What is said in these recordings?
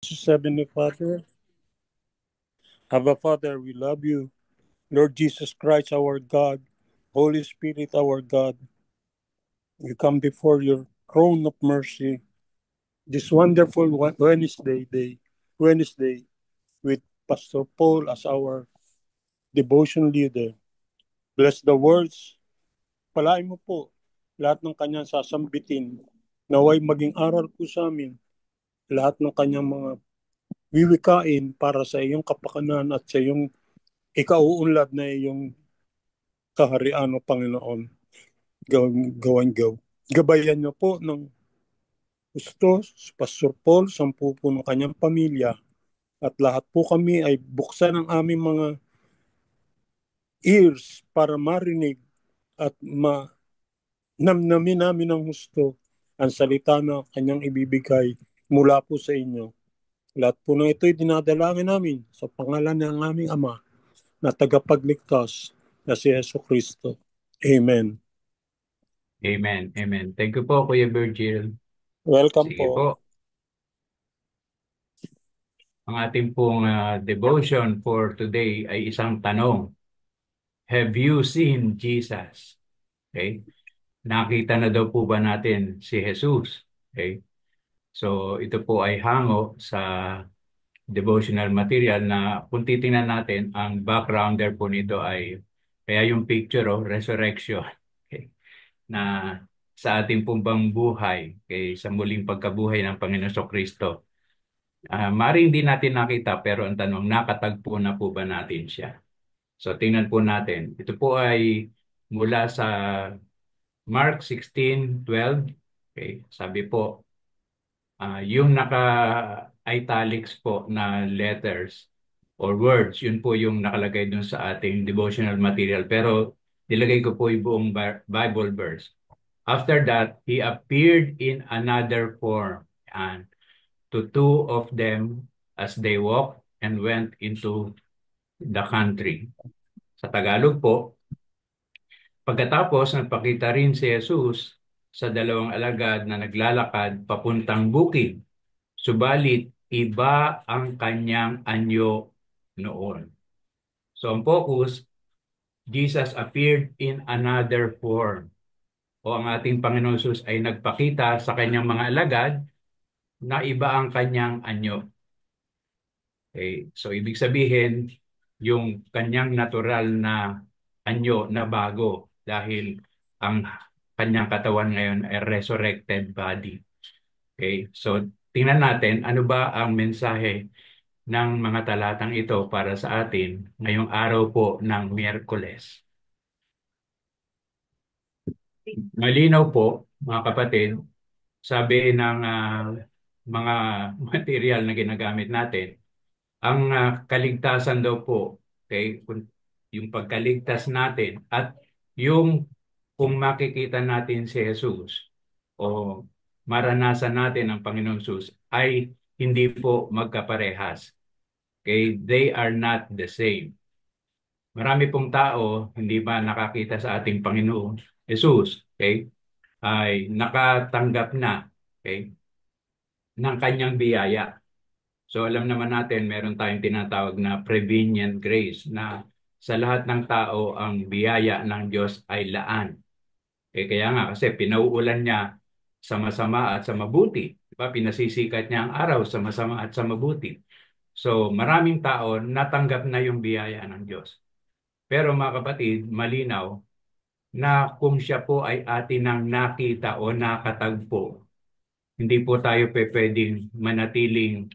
Heavenly Father, Abba Father, we love you. Lord Jesus Christ, our God, Holy Spirit, our God, we come before your throne of mercy this wonderful Wednesday with Pastor Paul as our devotion leader. Bless the words. Palain mo po lahat ng kanyang sasambitin. Naway maging aral po sa amin lahat ng kanyang mga wiwikain para sa iyong kapakanan at sa iyong ikauunlad na iyong kaharian o Panginoon. Gabayan niyo po ng gusto si Pastor Paul, sampu po ng kanyang pamilya at lahat po kami ay buksan ang aming mga ears para marinig at namnamin namin ng gusto ang salita na kanyang ibibigay mula po sa inyo. Lahat po ng ito'y dinadalangin namin sa pangalan ng aming Ama na tagapagligtas na si Yesu Kristo. Amen. Amen. Amen. Thank you po, Kuya Virgil. Welcome Sige po. po. Ang ating pong devotion for today ay isang tanong. Have you seen Jesus? Okay? Nakita na daw po ba natin si Jesus? Okay? So, ito po ay hango sa devotional material na kung titingnan natin, ang backgrounder po nito ay kaya yung picture of resurrection. Okay? Na sa ating pumbang buhay, okay, sa muling pagkabuhay ng Panginoon Kristo. Maring hindi natin nakita pero ang tanong, nakatagpo na po ba natin siya? So tingnan po natin. Ito po ay mula sa Mark 16:12. Okay, sabi po, yung naka-italics po na letters or words, yun po yung nakalagay dun sa ating devotional material. Pero nilagay ko po yung buong Bible verse. After that, he appeared in another form and to two of them as they walked and went into the country. Sa Tagalog po, pagkatapos nagpakita rin si Jesus sa dalawang alagad na naglalakad papuntang bukid, subalit iba ang kanyang anyo noon. So ang focus, Jesus appeared in another form. O ang ating Panginoon Jesus ay nagpakita sa kanyang mga alagad na iba ang kanyang anyo. Okay? So ibig sabihin, yung kanyang natural na anyo na bago dahil ang kanyang katawan ngayon ay resurrected body. Okay? So tingnan natin ano ba ang mensahe ng mga talatang ito para sa atin ngayong araw po ng Miyerkules. Malinaw po, mga kapatid, sabi ng mga material na ginagamit natin, ang kaligtasan daw po, okay, yung pagkaligtas natin at yung kung makikita natin si Jesus o maranasan natin ang Panginoon Jesus ay hindi po magkaparehas. Okay, they are not the same. Marami pong tao hindi ba nakakita sa ating Panginoon Jesus, okay, ay nakatanggap na, okay, ng kanyang biyaya. So alam naman natin, meron tayong tinatawag na prevenient grace na sa lahat ng tao ang biyaya ng Diyos ay laan. Kaya nga kasi pinauulan niya sa masama at sa mabuti. Diba? Pinasisikat niya ang araw sa masama at sa mabuti. So maraming tao natanggap na yung biyaya ng Diyos. Pero mga kapatid, malinaw na kung siya po ay atin nang nakita o nakatagpo, hindi po tayo pwedeng manatiling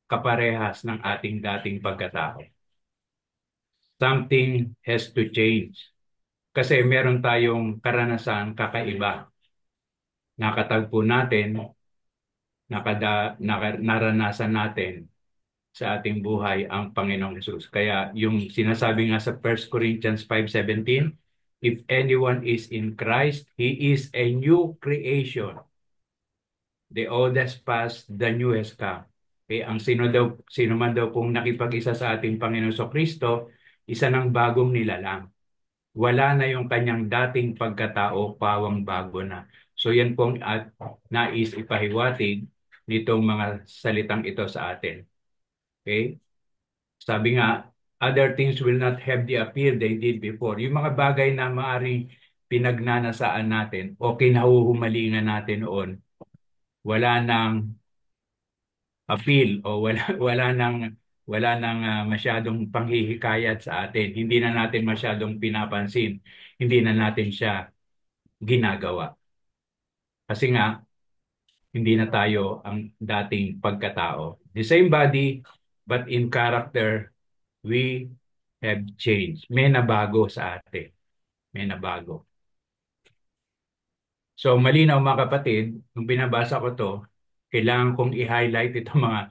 kaparehas ng ating dating pagkatao. Something has to change. Kasi meron tayong karanasan kakaiba. Nakatagpo natin, naranasan natin sa ating buhay ang Panginoong Hesus. Kaya yung sinasabi nga sa 1 Corinthians 5:17, if anyone is in Christ, he is a new creation. The old has passed, the new has come. Ang sino man daw kung nakipag-isa sa ating Panginoon Kristo, isa ng bagong nilalang. Wala na yung kanyang dating pagkatao, pawang bago na. So yan pong nais ipahiwatig nitong mga salitang ito sa atin. Okay? Sabi nga, other things will not have the appeal they did before. Yung mga bagay na maaring pinagnanasaan natin o kinahuhumalingan natin noon, wala nang appeal o wala nang masyadong panghihikayat sa atin. Hindi na natin masyadong pinapansin. Hindi na natin siya ginagawa. Kasi nga, hindi na tayo ang dating pagkatao. The same body, but in character, we have changed. May nabago sa atin. May nabago. So malinaw mga kapatid, nung binabasa ko to, kailangan kong i-highlight itong mga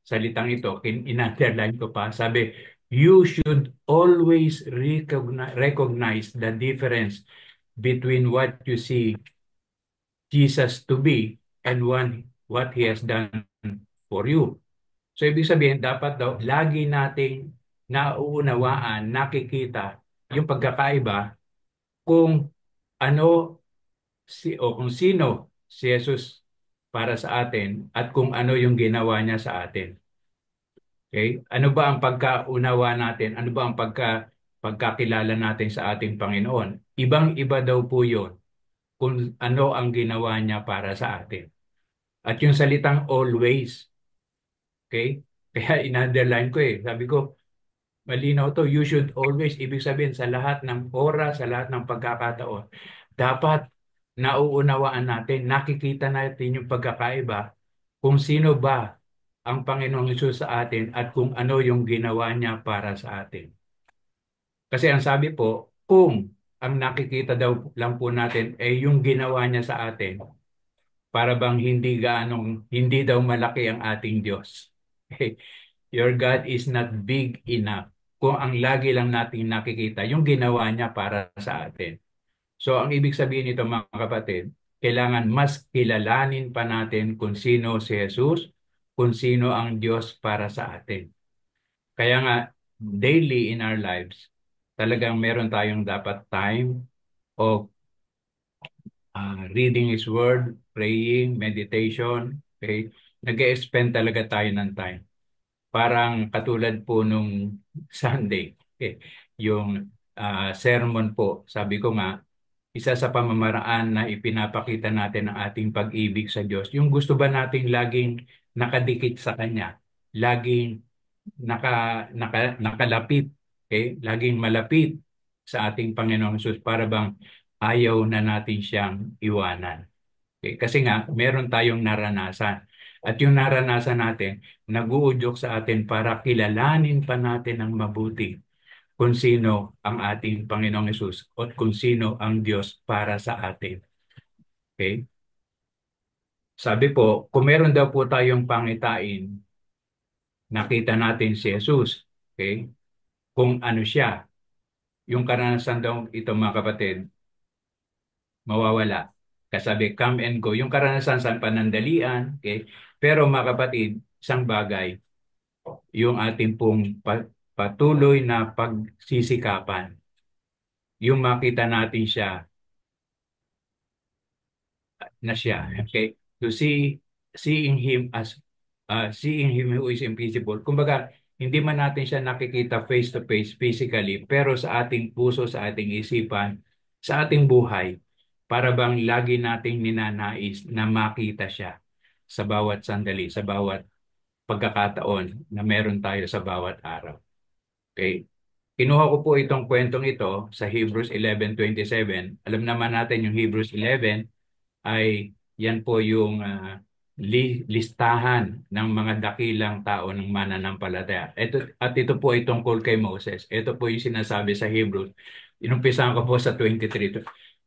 salitang ito. In-underline ko pa. Sabi, you should always recognize the difference between what you see Jesus to be and what He has done for you. So ibig sabihin, dapat daw, lagi nating nauunawaan, nakikita yung pagkakaiba kung ano o kung sino si Jesus para sa atin at kung ano yung ginawa niya sa atin. Okay? Ano ba ang pagkaunawa natin? Ano ba ang pagkakilala natin sa ating Panginoon? Ibang-iba daw po yun kung ano ang ginawa niya para sa atin. At yung salitang always, okay? Kaya in-underline ko eh. Sabi ko, malinaw to. You should always, ibig sabihin sa lahat ng oras, sa lahat ng pagkakataon, dapat nauunawaan natin, nakikita natin yung pagkakaiba kung sino ba ang Panginoong Hesus sa atin at kung ano yung ginawa niya para sa atin. Kasi ang sabi po, kung ang nakikita daw lang po natin ay yung ginawa niya sa atin, para bang hindi daw malaki ang ating Diyos. Your God is not big enough kung ang lagi lang natin nakikita yung ginawa niya para sa atin. So ang ibig sabihin nito mga kapatid, kailangan mas kilalanin pa natin kung sino si Jesus, kung sino ang Diyos para sa atin. Kaya nga, daily in our lives, talagang meron tayong dapat time of reading His Word, praying, meditation. Okay? Nag-e-spend talaga tayo ng time. Parang katulad po nung Sunday, okay? Yung sermon po, sabi ko nga, isa sa pamamaraan na ipinapakita natin ang ating pag-ibig sa Diyos, yung gusto ba nating laging nakadikit sa Kanya, laging nakalapit, okay? Laging malapit sa ating Panginoong Hesus para bang ayaw na natin siyang iwanan. Okay? Kasi nga, meron tayong naranasan. At yung naranasan natin, nag-uudyok sa atin para kilalanin pa natin ng mabuti kung sino ang ating Panginoong Hesus at kung sino ang Diyos para sa atin. Okay? Sabi po, kung meron daw po tayong pangitain, nakita natin si Jesus. Okay? Kung ano siya, yung karanasan daw ito mga kapatid, mawawala. Kasabi, come and go. Yung karanasan sa panandalian, okay? Pero mga kapatid, isang bagay, yung ating pong patuloy na pagsisikapan. Yung makita natin siya na siya. Okay? To seeing him as seeing him who is invisible. Kumbaga, hindi man natin siya nakikita face to face physically, pero sa ating puso, sa ating isipan, sa ating buhay, para bang lagi nating ninanais na makita siya sa bawat sandali, sa bawat pagkakataon na meron tayo sa bawat araw. Okay? Kinuha ko po itong kwentong ito sa Hebrews 11:27. Alam naman natin yung Hebrews 11 ay yan po yung listahan ng mga dakilang tao ng mananampalataya. Ito po ay tungkol kay Moses. Ito po yung sinasabi sa Hebrews. Inumpisahan ko po sa 23.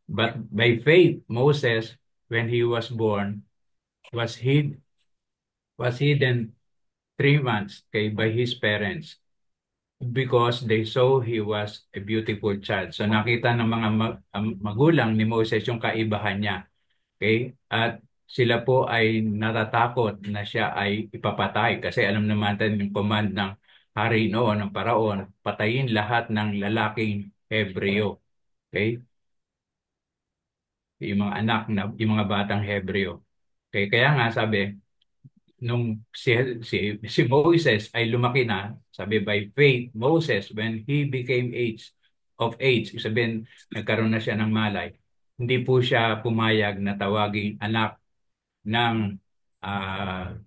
But by faith, Moses, when he was born, was hidden 3 months by his parents because they saw he was a beautiful child. So nakita ng mga magulang ni Moses yung kaibahan niya. Okay? At sila po ay natatakot na siya ay ipapatay kasi alam naman natin yung command ng hari noon, ng paraon, patayin lahat ng lalaking Hebreo. Okay? Yung mga anak na, yung mga batang Hebreo. Okay? Kaya nga sabi, nung si Moses ay lumaki na, sabi by faith, Moses, when he became age, sabihin, nagkaroon na siya ng malay, hindi po siya pumayag na tawaging anak ng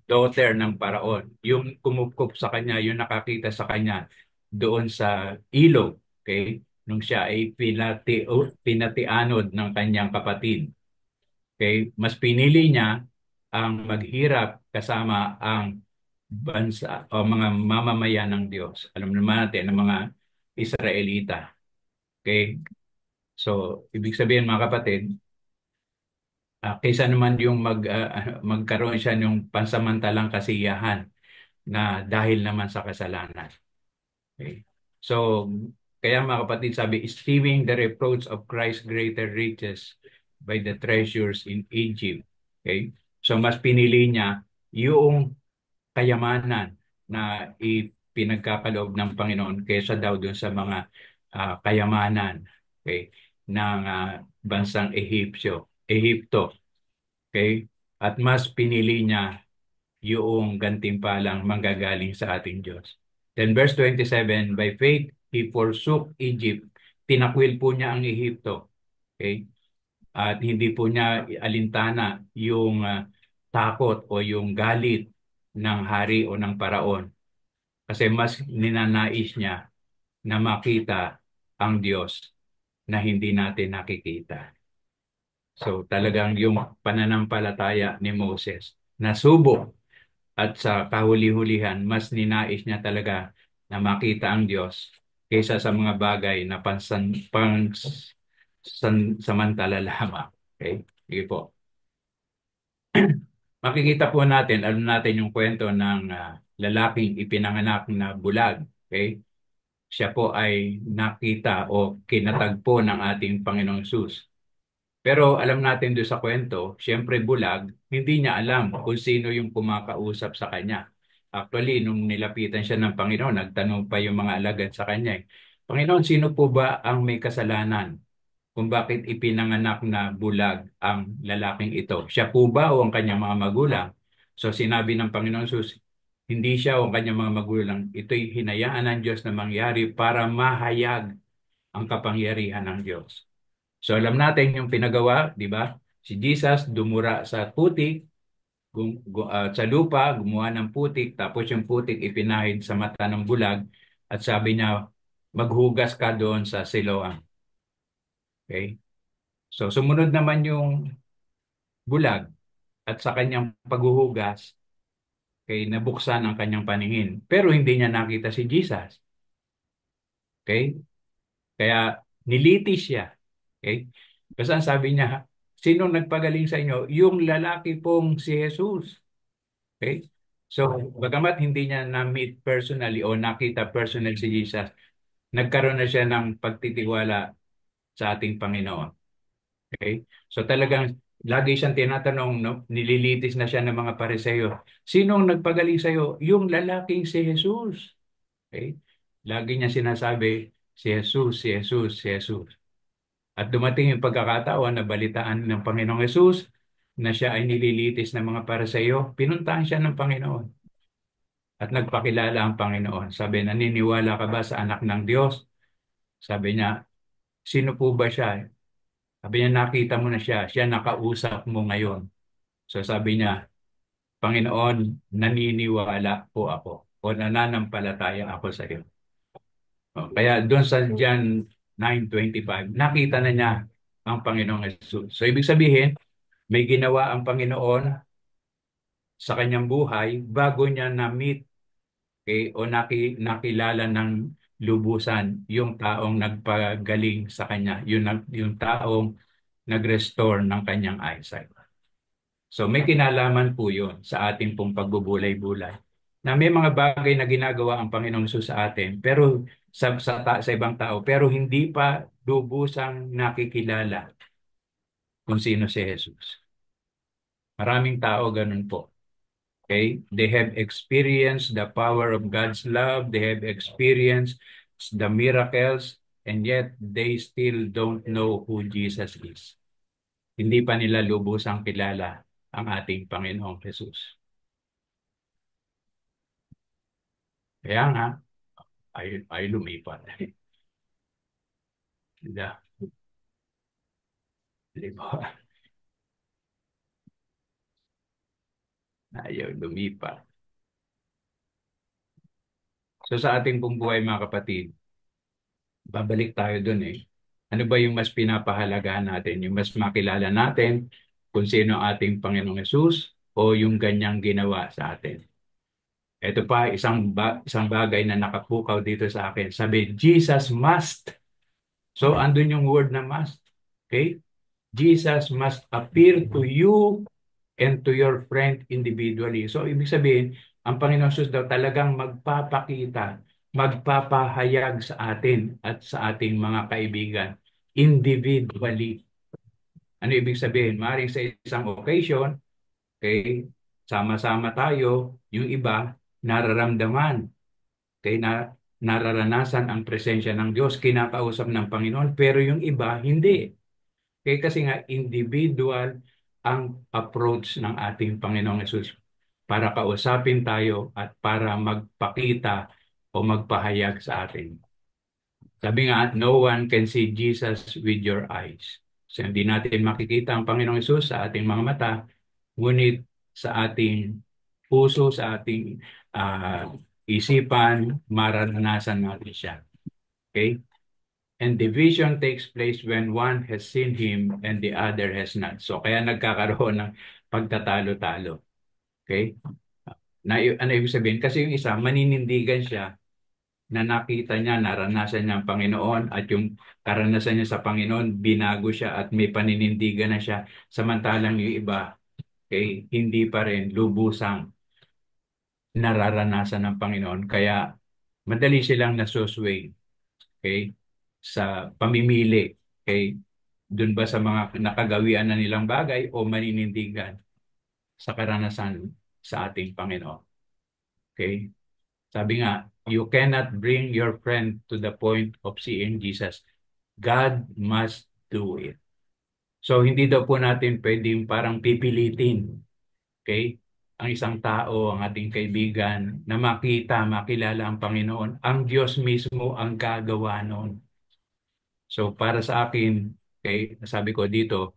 daughter ng paraon. Yung kumupkup sa kanya, yung nakakita sa kanya doon sa ilog, okay? Nung siya ay pinatianod ng kanyang kapatid. Okay? Mas pinili niya ang maghirap kasama ang bansa o mga mamamayan ng Diyos. Alam naman natin ang mga Israelita. Okay? So, ibig sabihin mga kapatid, kaysa naman yung magkaroon siya ng pansamantalang kasiyahan na dahil naman sa kasalanan. Okay? So, kaya mga kapatid sabi, esteeming the reproach of Christ's greater riches by the treasures in Egypt. Okay? So, mas pinili niya yung kayamanan na ipinagkakaloob ng Panginoon kaysa daw dun sa mga kayamanan, okay, ng bansang Ehipto. Okay? At mas pinili niya yung gantimpalang manggagaling sa ating Diyos. Then verse 27, by faith, he forsook Egypt. Tinakwil po niya ang Ehipto. Okay? At hindi po niya alintana yung takot o yung galit ng hari o ng paraon. Kasi mas ninanais niya na makita ang Diyos na hindi natin nakikita. So talagang yung pananampalataya ni Moses, nasubok at sa kahuli-hulihan, mas ninais niya talaga na makita ang Diyos kaysa sa mga bagay na samantala lamang. Okay? Sige po. Makikita po natin, alam natin yung kwento ng lalaking ipinanganak na bulag. Okay? Siya po ay nakita o kinatagpo ng ating Panginoong Sus. Pero alam natin doon sa kwento, siyempre bulag, hindi niya alam kung sino yung kumakausap sa kanya. Actually, nung nilapitan siya ng Panginoon, nagtanong pa yung mga alagad sa kanya. Panginoon, sino po ba ang may kasalanan kung bakit ipinanganak na bulag ang lalaking ito? Siya po ba o ang kanyang mga magulang? So sinabi ng Panginoon Sus, hindi siya o ang kanyang mga magulang. Ito'y hinayaan ng Diyos na mangyari para mahayag ang kapangyarihan ng Diyos. So alam natin yung pinagawa, di ba? Si Jesus dumura sa putik, sa lupa, gumawa ng putik, tapos yung putik ipinahid sa mata ng bulag at sabi niya, maghugas ka doon sa Siloam. Okay? So sumunod naman yung bulag at sa kanyang paghuhugas, okay, nabuksan ang kanyang paningin. Pero hindi niya nakita si Jesus. Okay? Kaya nilitis siya. Okay? Kasi ang sabi niya, sino nagpagaling sa inyo? Yung lalaki pong si Jesus. Okay? So, bagamat hindi niya na-meet personally o nakita personal si Jesus, nagkaroon na siya ng pagtitiwala sa ating Panginoon. Okay? So talagang lagi siyang tinatanong, no? Nililitis na siya ng mga Pariseo. Sinong nagpagaling sa iyo? Yung lalaking si Jesus. Okay? Lagi niya sinasabi, si Jesus, si Jesus, si Jesus. At dumating yung pagkakataon na balitaan ng Panginoong Yesus na siya ay nililitis ng mga Pariseo, pinuntahan siya ng Panginoon at nagpakilala ang Panginoon. Sabi, naniniwala ka ba sa anak ng Diyos? Sabi niya, sino po ba siya? Sabi niya, nakita mo na siya. Siya nakausap mo ngayon. So sabi niya, Panginoon, naniniwala po ako o nananampalataya ako sa iyo. Kaya doon sa John 9:25, nakita na niya ang Panginoong Jesus. So ibig sabihin, may ginawa ang Panginoon sa kanyang buhay bago niya na-meet, okay, o nakilala ng lubusan yung taong nagpagaling sa kanya, yung taong nag-restore ng kanyang eyesight. So may kinalaman po yun sa ating pong pagbubulay-bulay. Na may mga bagay na ginagawa ang Panginoong Hesus sa atin, pero sa ibang tao, pero hindi pa lubusang nakikilala kung sino si Jesus. Maraming tao ganun po. Okay? They have experienced the power of God's love. They have experienced the miracles, and yet they still don't know who Jesus is. Hindi pa nila lubusang kilala ang ating Panginoong Jesus. Kaya nga, ay lumipat. Diba? Diba? Ayaw lumipat. So sa ating pong buhay mga kapatid, babalik tayo dun eh. Ano ba yung mas pinapahalagahan natin? Yung mas makilala natin kung sino ang ating Panginoong Yesus o yung ganyang ginawa sa atin? Ito pa, isang bagay na nakapukaw dito sa akin. Sabi, Jesus must. So, andun yung word na must. Okay? Jesus must appear to you and to your friend individually. So, ibig sabihin, ang Panginoon Jesus daw talagang magpapakita, magpapahayag sa atin at sa ating mga kaibigan individually. Ano ibig sabihin? Maaaring sa isang occasion, okay, sama-sama tayo, yung iba, nararamdaman, okay, nararanasan ang presensya ng Diyos, kinakausap ng Panginoon, pero yung iba, hindi. Okay, kasi nga, individual ang approach ng ating Panginoong Yesus para kausapin tayo at para magpakita o magpahayag sa atin. Sabi nga, no one can see Jesus with your eyes. So, hindi natin makikita ang Panginoong Yesus sa ating mga mata, ngunit sa ating puso, sa ating isipan, maranasan natin siya. Okay? And division takes place when one has seen Him and the other has not. So, kaya nagkakaroon ng pagtatalo-talo. Okay? Ano ibig sabihin? Kasi yung isa, maninindigan siya na nakita niya, naranasan niya ang Panginoon at yung karanasan niya sa Panginoon, binago siya at may paninindigan na siya. Samantalang yung iba, okay, hindi pa rin lubusang nararanasan ng Panginoon. Kaya madali silang nasusway, okay, sa pamimili. Okay, doon ba sa mga nakagawian na nilang bagay o maninindigan sa karanasan sa ating Panginoon. Okay? Sabi nga, you cannot bring your friend to the point of seeing Jesus. God must do it. So, hindi daw po natin pwedeng parang pipilitin, okay, ang isang tao, ang ating kaibigan, na makita, makilala ang Panginoon. Ang Diyos mismo ang gagawa noon. So, para sa akin, okay, sabi ko dito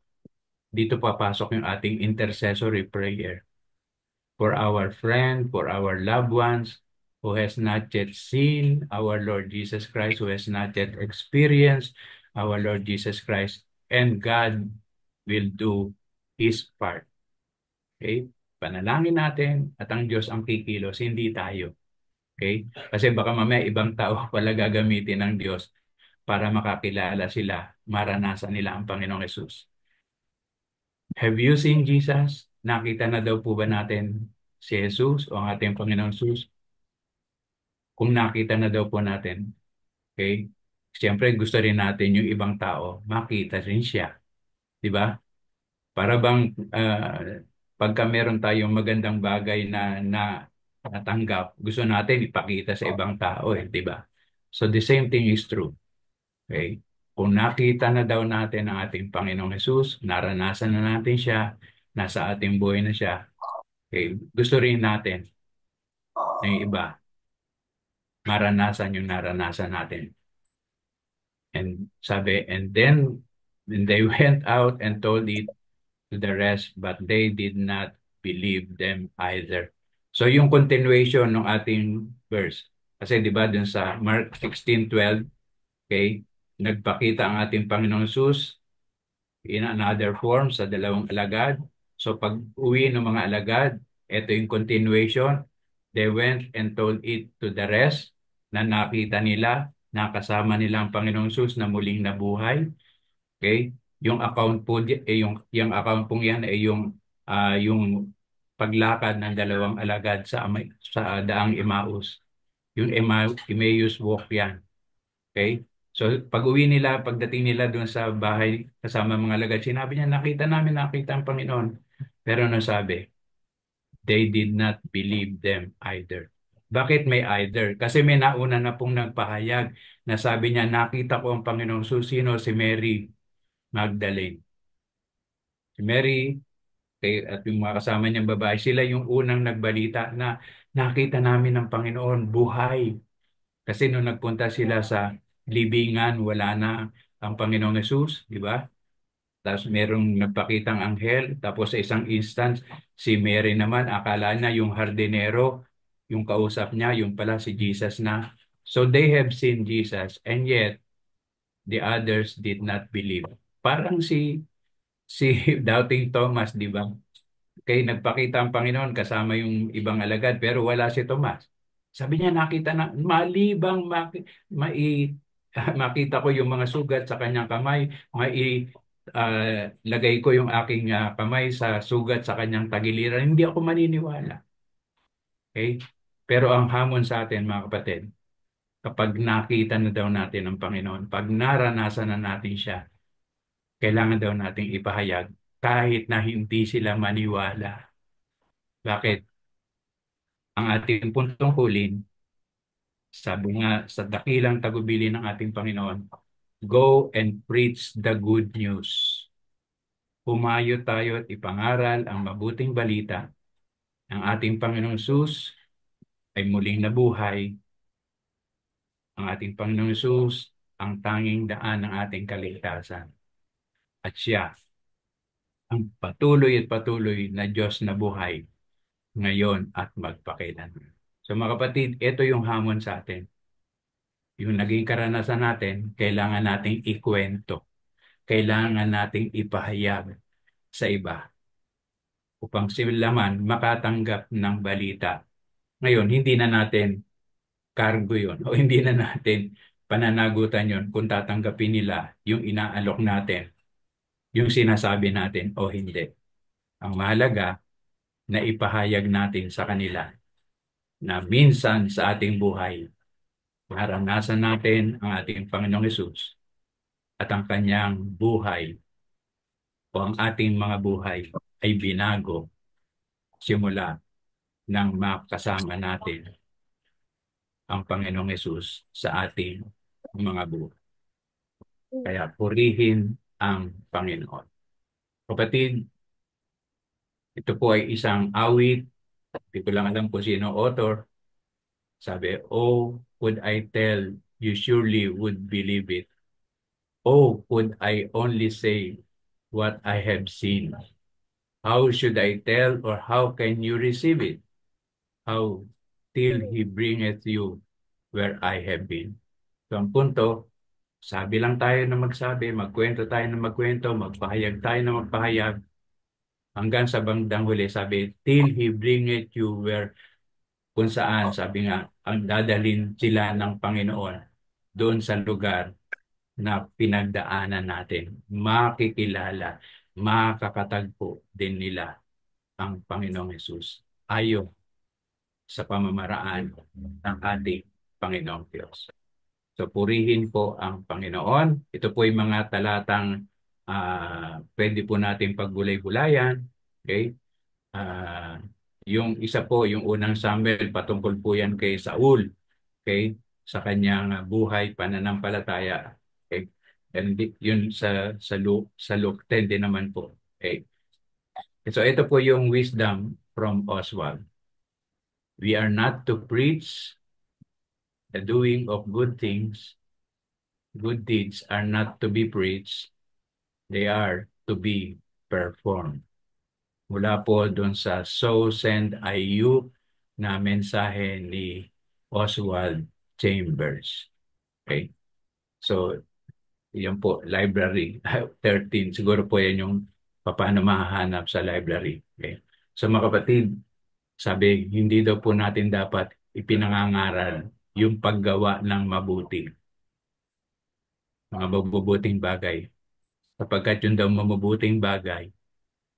papasok yung ating intercessory prayer for our friend, for our loved ones who has not yet seen our Lord Jesus Christ, who has not yet experienced our Lord Jesus Christ, and God will do His part. Okay? Panalangin natin at ang Diyos ang kikilos, hindi tayo. Okay? Kasi baka mamaya ibang tao pala gagamitin ng Diyos para makakilala sila, maranasan nila ang Panginoong Yesus. Have you seen Jesus? Nakita na daw po ba natin si Jesus o ang ating Panginoong Jesus? Kung nakita na daw po natin, okay? Siyempre gusto rin natin yung ibang tao makita rin siya. Di ba? Para bang pagka meron tayong magandang bagay na natanggap, gusto natin ipakita sa ibang tao eh, di ba? So the same thing is true. Okay? Kung nakita na daw natin ang ating Panginoong Hesus, naranasan na natin siya, nasa ating buhay na siya, okay? Gusto rin natin ng iba maranasan yung naranasan natin. And sabi, and then when they went out and told it to the rest, but they did not believe them either. So yung continuation ng ating verse, kasi di ba dun sa Mark 16:12, okay, nagpakita ang ating Panginoong Hesus in another form sa dalawang alagad. So pag uwi ng mga alagad, ito yung continuation. They went and told it to the rest na nakita nila, nakasama nila ang Panginoong Hesus na muling nabuhay. Okay? Yung account po, yung account pong yan ay yung paglakad ng dalawang alagad sa daang Emmaus. Yung Emmaus walk yan. Okay? So, pag-uwi nila, pagdating nila doon sa bahay kasama mga alagad, sinabi niya, nakita ang Panginoon. Pero ano sabi? They did not believe them either. Bakit may either? Kasi may nauna na pong nagpahayag na sabi niya, nakita ko ang Panginoong Susino, si Mary Magdalene. Si Mary, at yung mga kasama niyang babae, sila yung unang nagbalita na nakita namin ng Panginoon buhay. Kasi nung nagpunta sila sa libingan, wala na ang Panginoong Yesus, di ba? Tapos merong nagpakitang anghel, tapos sa isang instance, si Mary naman, akala niya yung hardinero, yung kausap niya, yung pala si Jesus na. So they have seen Jesus, and yet the others did not believe. Parang si Doubting Thomas, di ba? Kaya nagpakita ang Panginoon kasama yung ibang alagad, pero wala si Tomas. Sabi niya, nakita na, malibang makita ko yung mga sugat sa kanyang kamay, lagay ko yung aking kamay sa sugat sa kanyang tagiliran, hindi ako maniniwala. Okay? Pero ang hamon sa atin, mga kapatid, kapag nakita na daw natin ang Panginoon, pag naranasan na natin siya, kailangan daw nating ipahayag kahit na hindi sila maniwala. Bakit? Ang ating puntong hulin, sabi nga sa dakilang tagubilin ng ating Panginoon, go and preach the good news. Humayo tayo at ipangaral ang mabuting balita. Ang ating Panginoong Sus ay muling nabuhay. Ang ating Panginoong Sus ang tanging daan ng ating kaligtasan. At siya ang patuloy na Diyos na buhay ngayon at magpakailanman. So mga kapatid, ito yung hamon sa atin. Yung naging karanasan natin, kailangan nating ikwento. Kailangan nating ipahayag sa iba upang sila man makatanggap ng balita. Ngayon, hindi na natin cargo yun o hindi na natin pananagutan yun kung tatanggapin nila yung inaalok natin, yung sinasabi natin o hindi. Ang mahalaga na ipahayag natin sa kanila na minsan sa ating buhay, naranasan natin ang ating Panginoong Hesus at ang kanyang buhay o ang ating mga buhay ay binago simula nang makasama natin ang Panginoong Hesus sa ating mga buhay. Kaya purihin ang Panginoon. Kapatid, ito po ay isang awit. Hindi ko lang alam kung sino author. Sabi, oh, could I tell, you surely would believe it. Oh, could I only say what I have seen. How should I tell or how can you receive it? How till he bringeth you where I have been. So ang punto, sabi lang tayo na magsabi, magkwento tayo na magkwento, magpahayag tayo na magpahayag, hanggang sa bandang huli, sabi, till he bringeth you where, kung saan, sabi nga, ang dadalhin sila ng Panginoon doon sa lugar na pinagdaanan natin. Makikilala, makakatagpo din nila ang Panginoong Hesus ayon sa pamamaraan ng ating Panginoong Diyos. So purihin po ang Panginoon. Ito po yung mga talatang pwede po natin paggulay-gulayan. Okay? Ah, yung isa po, yung unang Samuel, patungkol po yan kay Saul. Okay? Sa kanyang buhay, pananampalataya. Okay? And yun sa Luke 10 din naman po. Okay? So ito po yung wisdom from Oswald. We are not to preach the doing of good things. Good deeds are not to be preached. They are to be performed. Mula po doon sa So Send I You na mensahe ni Oswald Chambers. Okay? So, yan po, library 13. Siguro po yan yung paano mahahanap sa library. Okay? So mga kapatid, sabi, hindi daw po natin dapat ipinangangaral yung paggawa ng mabuti, mga mabubuting bagay. Sapagkat yung daw mabubuting bagay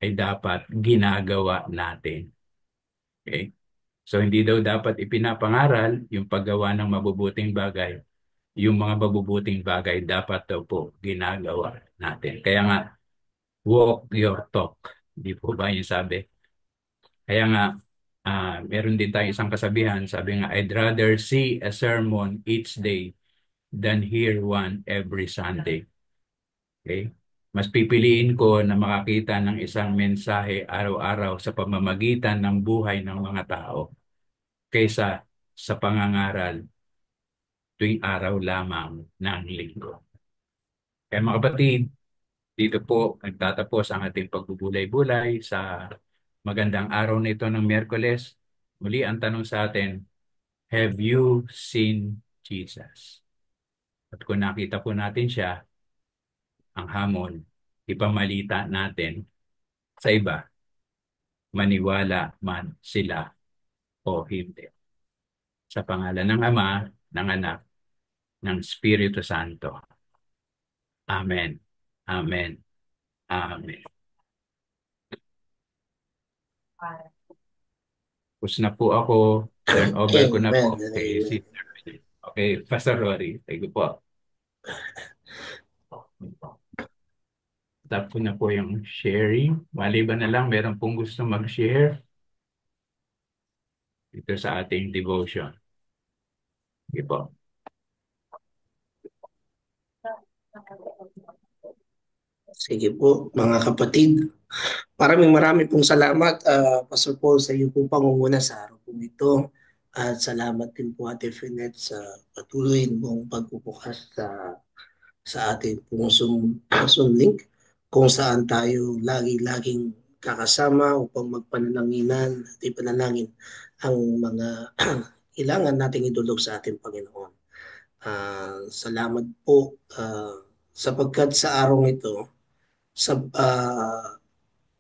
ay dapat ginagawa natin. Okay? So hindi daw dapat ipinapangaral yung paggawa ng mabubuting bagay. Yung mga mabubuting bagay dapat daw po ginagawa natin. Kaya nga, walk your talk. Hindi po ba yung sabi? Kaya nga, meron din tayong isang kasabihan. Sabi nga, I'd rather see a sermon each day than hear one every Sunday. Okay? Mas pipiliin ko na makakita ng isang mensahe araw-araw sa pamamagitan ng buhay ng mga tao kaysa sa pangangaral tuwing araw lamang ng linggo. Kaya mga kapatid, dito po nagtatapos ang ating pagbubulay-bulay sa magandang araw na ito ng Miyerkules. Muli ang tanong sa atin, have you seen Jesus? At kung nakita po natin siya, ang hamon, ipamalita natin sa iba, maniwala man sila o hindi. Sa pangalan ng Ama, ng Anak, ng Espiritu Santo. Amen. Amen. Amen. Tapos na po ako. Turn over ko na po Amen and kay amen. Sister. Okay, Pastor Rory. Thank you po. Tap ko na po yung sharing. Maliban na lang, meron pong gusto mag-share dito sa ating devotion. Sige po. Sige po, mga kapatid. Maraming pong salamat, Pastor Paul, sa iyo pong pangunguna sa araw pong ito. At salamat din po, Ate Finet, sa patuloy mong pagbubukas sa ating pong Zoom link kung saan tayo laging kakasama upang magpanalangin at ipanalangin ang mga kailangan nating idulog sa ating Panginoon. Salamat po sapagkat sa araw ito,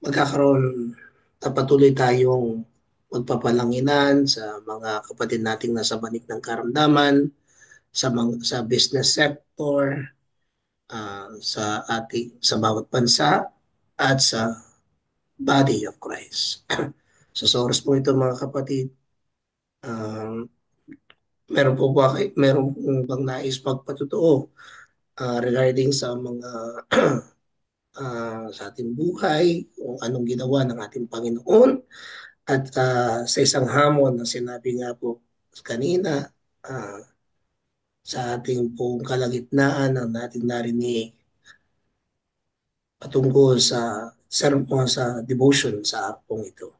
magkakaroon at patuloy tayong magpapalanginan sa mga kapatid nating nasa banik ng karamdaman, sa business sector, sa bawat bansa at sa body of Christ. Sa oras po ito mga kapatid, meron po bang nais magpatotoo regarding sa mga sa ating buhay, kung anong ginawa ng ating Panginoon. At sa isang hamon na sinabi nga po kanina, sa ating pong kalagitnaan ng natin narinig patungkol sa devotion sa araw ito.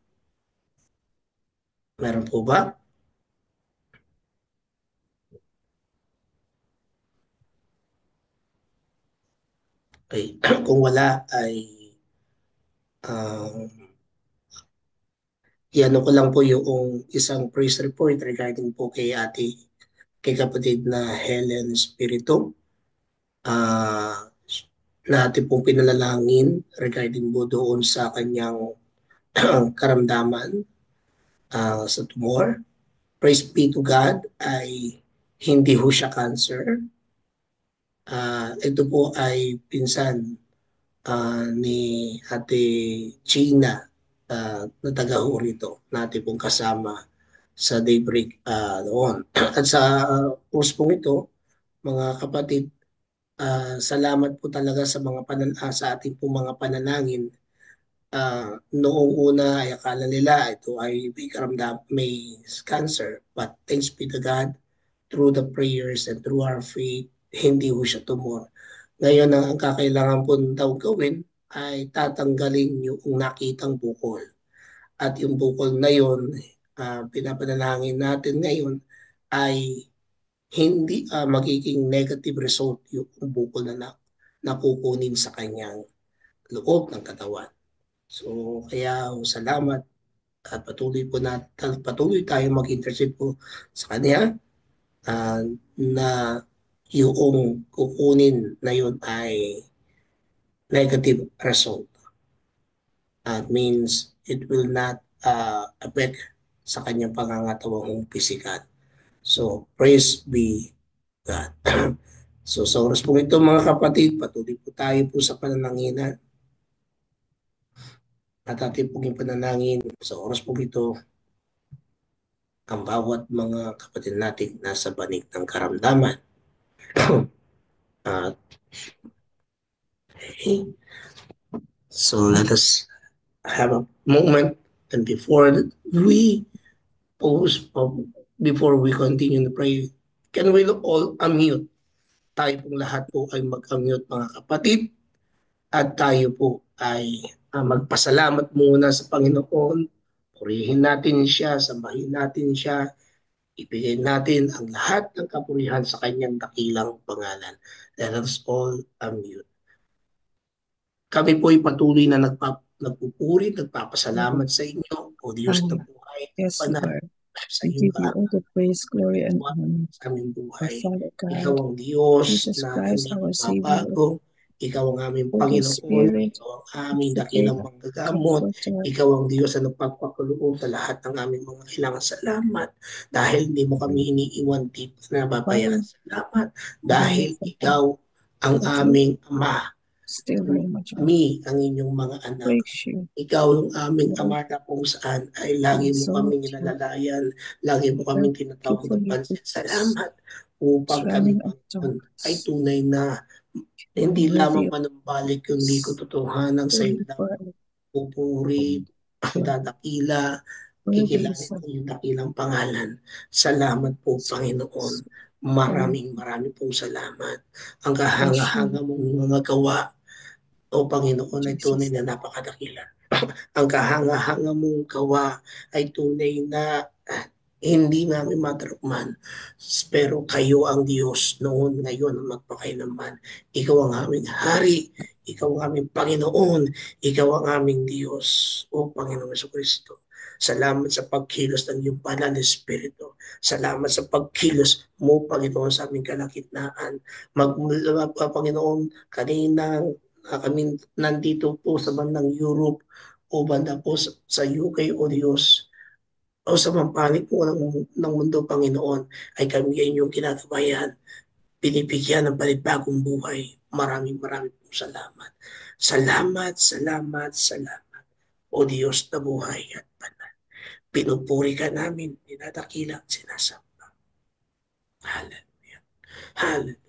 Meron po ba? Okay. Kung wala ay iano ko lang po yung isang praise report regarding po kay kapatid na Helen Espiritu. Natin pong pinalalangin regarding po doon sa kanyang karamdaman sa tumor. Praise be to God ay hindi ho siya cancer. Ito po ay pinsan ni Ate Gina na taga ho rito natin pong kasama sa daybreak noon. At sa post pong ito, mga kapatid, salamat po talaga sa ating pong mga panalangin. Noong una ay akala nila ito ay may cancer, but thanks be to God, through the prayers and through our faith, hindi ho siya tumor. Ngayon, ang kakailangan po daw gawin ay tatanggalin yung nakitang bukol. At yung bukol na yun, pinapanalangin natin ngayon ay hindi magiging negative result yung bukol na nakukunin sa kanyang loob ng katawan. So, kaya salamat at patuloy tayong mag-intercede po sa kanya na yung kukunin na yun ay negative result. That means it will not affect sa kanyang pangangatawang physical. So, praise be God. So, sa oras po ito mga kapatid, patuloy po tayo po sa panananginan. At ating pong pananangin sa oras po ito, ang bawat mga kapatid natin nasa banig ng karamdaman. Okay. So let us have a moment, and before we continue to pray, can we all unmute? Tayo pong lahat po ay mag-unmute mga kapatid, at tayo po ay magpasalamat muna sa Panginoon Purihin natin siya, sambahin natin siya, ibigay natin ang lahat ng kapurihan sa kanyang dakilang pangalan. Let us all unmute. Kami po ay patuloy na nagpupuri, nagpapasalamat sa inyo, O Diyos na buhay, Yes, banal Lord. sa We iyong give you all the praise, glory, and honor. sa aming Our buhay. Father Ikaw God, ang Diyos Jesus na Christ, hindi our Savior, nagbabago. Ikaw ang aming Holy Panginoon. Spirit, Ikaw ang aming Advocate, dakilang manggagamot. Comforter, Ikaw ang Diyos na nagpagpakuloob sa lahat ng aming mga kailangan. Salamat dahil hindi mo kami iniiwan dito na babayaan. Salamat dahil ikaw ang aming Ama. still very much Kami ang inyong mga anak. praise you. Ikaw ang aming Ama na kung saan ay lagi mo kaming nilalalayan, lagi mo kaming tinatawag ng pansin. Salamat upang kami, Panginoon, ay tunay na hindi lamang panumbalik kundi katotohanan sa iyo lang. Pupuri, dadakila, kikilanin ang iyong dakilang pangalan. Salamat po, Panginoon. Maraming pong salamat. Ang kahanga-hanga mong mga gawa, O Panginoon, ay tunay na napakadakila. Ang kahanga-hanga mong gawa ay tunay na hindi namin matarukman. Pero kayo ang Diyos noon, ngayon, magpakailanman. Ikaw ang aming hari, ikaw ang aming Panginoon, ikaw ang aming Diyos, O Panginoon Jesucristo. Salamat sa pagkilos ng iyong banal na Espiritu. Salamat sa pagkilos mo, Panginoon, sa aming kalagitnaan. Panginoon, kanina kami nandito po sa bandang Europe o banda po sa UK, O Diyos, o sa mampanig po ng mundo, Panginoon, ay kami ay inyong kinagabayan, pinipigyan ng panibagong buhay. Maraming pong salamat. Salamat. O Diyos na buhay at banal. Pinupuri ka namin, dinadakila at sinasamba. Hallelujah. Hallelujah.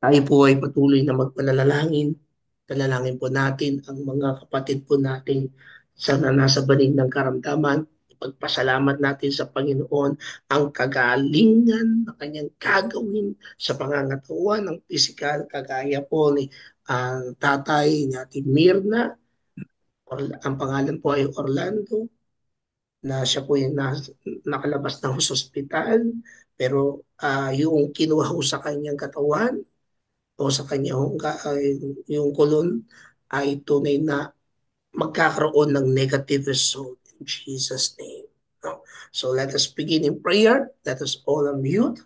Tayo po ay patuloy na magpanalangin. Panalangin po natin ang mga kapatid po natin sa nasa banig ng karamdaman. Ipagpasalamat natin sa Panginoon ang kagalingan na kanyang gagawin sa pangangatawan ng pisikal, kagaya po ni tatay ni Ate Mirna. Ang pangalan po ay Orlando, na siya po yung nakalabas ng hospital, pero yung kinuha sa kanyang katawan o sa kanyang yung kulon ay tunay na magkakaroon ng negative result in Jesus' name. No? So let us begin in prayer. Let us all unmute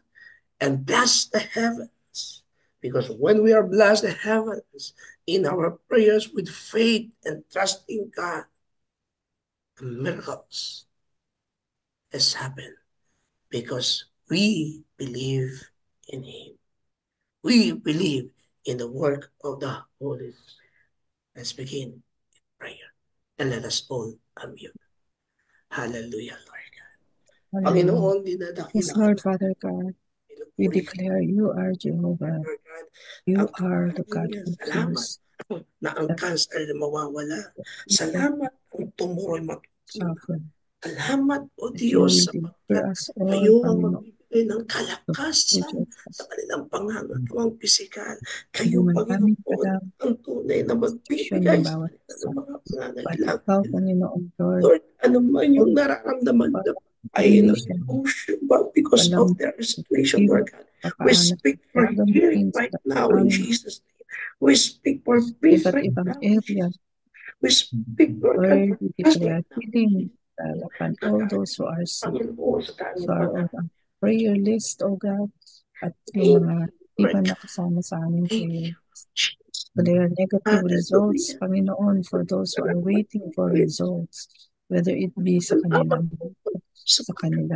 and bless the heavens. Because when we are blessed the heavens in our prayers with faith and trust in God, miracles has happened because we believe in Him. We believe in the work of the Holy Spirit. Let's begin in prayer and let us all unmute. Hallelujah, Lord God. Panginoon, dinadakila. Yes, Lord, Father God, we declare you are Jehovah. You are the God who cures. Na ang cancer ay mawawala. Salamat ang tumor ay matutunan. Salamat, O Diyos, sapagkat kayo ang magbibigay ng kalakasan sa kanilang pangangagawang pisikal. Kayo, Panginoon, ang tunay na magbibigay sa kanilang mga pangangailangan. Lord, ano man yung nararamdaman na ay emotion, but because of their situation, Lord God, we speak for healing right now in Jesus' name. We speak for peace right now. We speak, Lord God, for healing upon all those who are sick. So our prayer list, O God, at yung mga iba na kasama sa aming prayer. So there are negative results, Panginoon, for those who are waiting for results, whether it be sa kanilang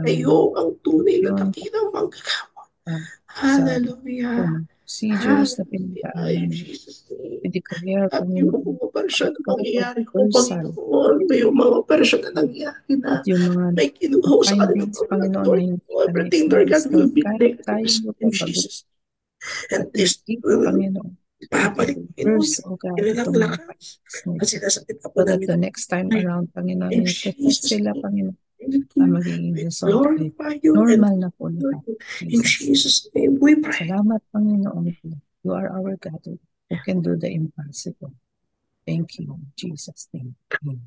kayo ang tunay na dakilang manggagawa. Hallelujah. Procedures na pinagdaanan. We declare, Panginoon, yung mga operasyon na mangyayari ko, Panginoon, may mga operasyon na nangyari na may kinuha sa kanilang Panginoon. Everything, Lord God, will be negative in Jesus. And this, Panginoon, babalik kanilang lakas. Kasi nasakit pa po namin. The next time around, Panginoon, test sila, Panginoon, na magiging result ay normal na po nila. In Jesus' name, we pray. Salamat, Panginoon. You are our God who can do the impossible. Thank you, in Jesus' name. Amen.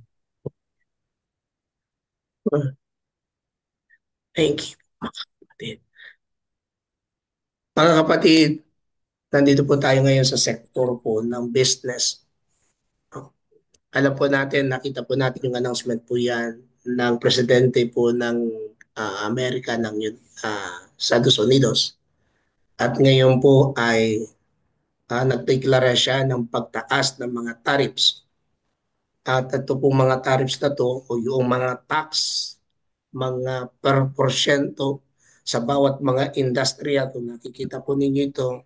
Thank you, mga kapatid. Mga kapatid, nandito po tayo ngayon sa sektor po ng business. Alam po natin, nakita po natin yung announcement po yan ng presidente po ng Amerika ng Estados Unidos. At ngayon po ay nagdeklara siya ng pagtaas ng mga tariffs. At ito pong mga tariffs na to o yung mga tax, mga per porsyento sa bawat mga industriya, kung nakikita po ninyo ito,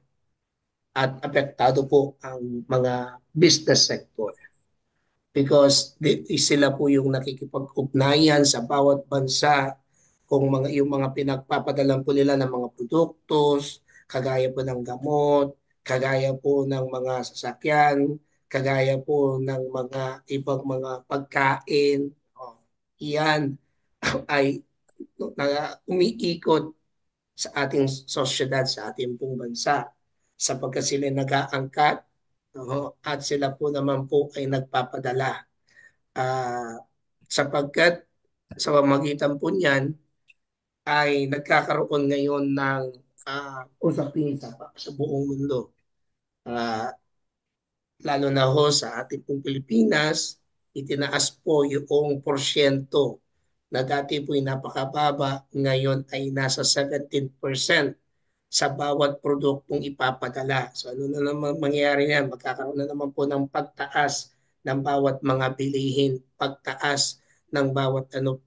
at apektado po ang mga business sector because sila po yung nakikipag-ugnayan sa bawat bansa kung yung mga pinagpapadalan po nila ng mga produktos, kagaya po ng gamot, kagaya po ng mga sasakyan, kagaya po ng mga ibang mga pagkain. Iyan ay umiikot sa ating sosyedad, sa ating pong bansa sapagkat sila nag-aangkat at sila po naman po ay nagpapadala. Sapagkat sa pamamagitan po niyan ay nagkakaroon ngayon ng usapin sa buong mundo. Lalo na ho sa ating pong Pilipinas, itinaas po yung porsyento na dati po ay napakababa, ngayon ay nasa 17% sa bawat produktong ipapadala. So ano na naman mangyayari yan? Magkakaroon na naman po ng pagtaas ng bawat mga bilihin, pagtaas ng bawat ano.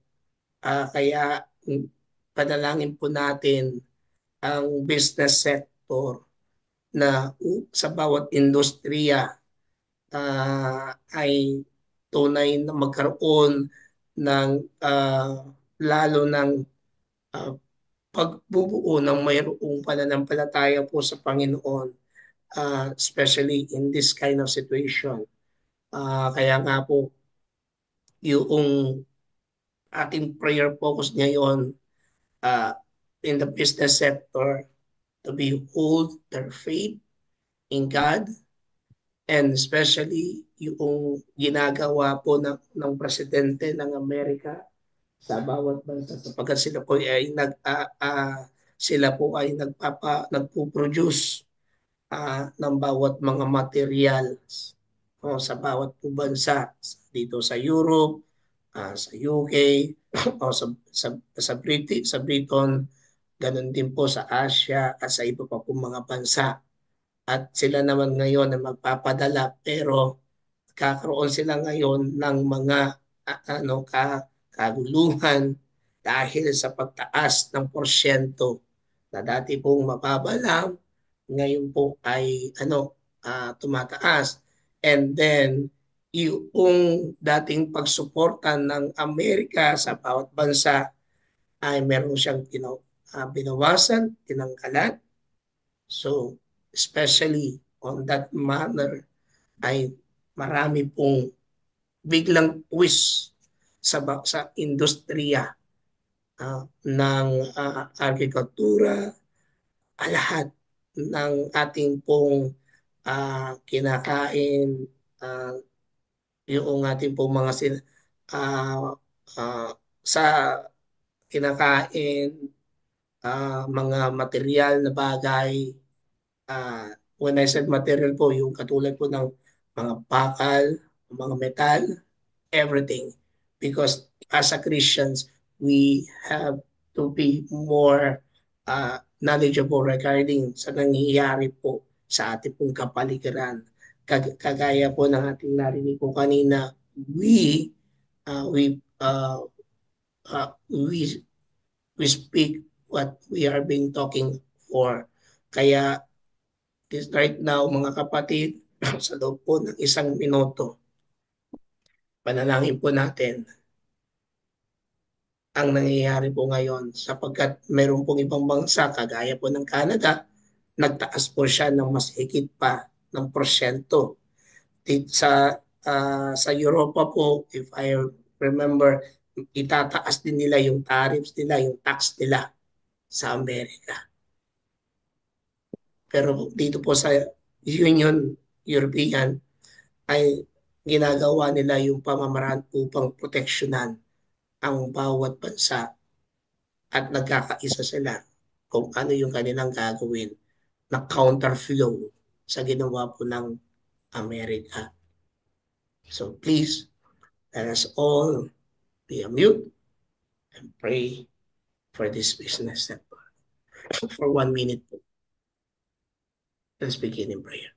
Kaya panalangin po natin ang business sector na sa bawat industriya ay tunay na magkaroon ng lalo ng pagbubuo ng mayroong pananampalataya po sa Panginoon, especially in this kind of situation. Kaya nga po, yung ating prayer focus ngayon in the business sector to behold their faith in God, and especially yung ginagawa po ng presidente ng Amerika sa bawat bansa sapagkat sila po ay nagpo-produce ng bawat mga materials sa bawat po bansa dito sa Europe, sa UK, o sa Britain, ganun din po sa Asia at sa iba pa po mga bansa. At sila naman ngayon na magpapadala pero kakaroon sila ngayon ng mga kaguluhan dahil sa pagtaas ng porsyento na dati pong mababa lang, ngayon po ay tumataas. And then yung dating pagsuporta ng Amerika sa bawat bansa ay meron siyang binawasan, tinanggalan. So especially on that manner ay marami pong biglang twist sa industriya ng agrikultura, lahat ng ating pong kinakain, yung ating pong mga sa kinakain, mga material na bagay. When I said material po, yung katulad po ng mga bakal, mga metal, everything. Because as a Christians, we have to be more knowledgeable regarding sa nangyayari po sa ating pong kapaligiran. Kagaya po ng ating narinig po kanina, we speak what we are being talking for. Kaya right now, mga kapatid, sa loob po ng 1 minuto, panalangin po natin ang nangyayari po ngayon sapagkat meron pong ibang bansa, kagaya po ng Canada, nagtaas po siya ng mas higit pa ng porsyento. Sa Europa po, if I remember, itataas din nila yung tariffs nila, yung tax nila sa Amerika. Pero dito po sa Union European ay ginagawa nila yung pamamaraan upang proteksyonan ang bawat bansa at nagkakaisa sila kung ano yung kanilang gagawin na counterflow sa ginawa po ng Amerika. So please, let us all be a mute and pray for this business sector. For 1 minute po. Let's begin in prayer.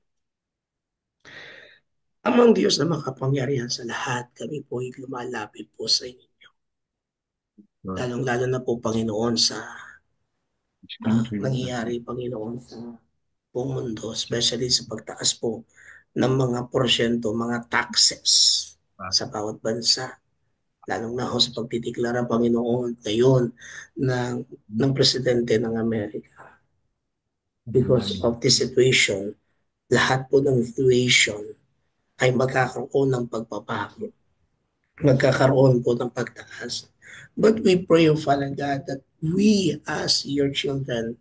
Amang Diyos na makapangyarihan sa lahat, kami po ay lumalapit po sa inyo. Lalong-lalo na po, Panginoon, sa nangyayari, Panginoon, sa buong mundo, especially sa pagtaas po ng mga porsyento, mga taxes sa bawat bansa. Lalong na ako sa pagtitiklara, Panginoon, ngayon ng Presidente ng Amerika. Because of this situation, lahat po ng inflation ay magkakaroon ng pagbabago. Magkakaroon po ng pagtaas. But we pray, Father God, that we as your children,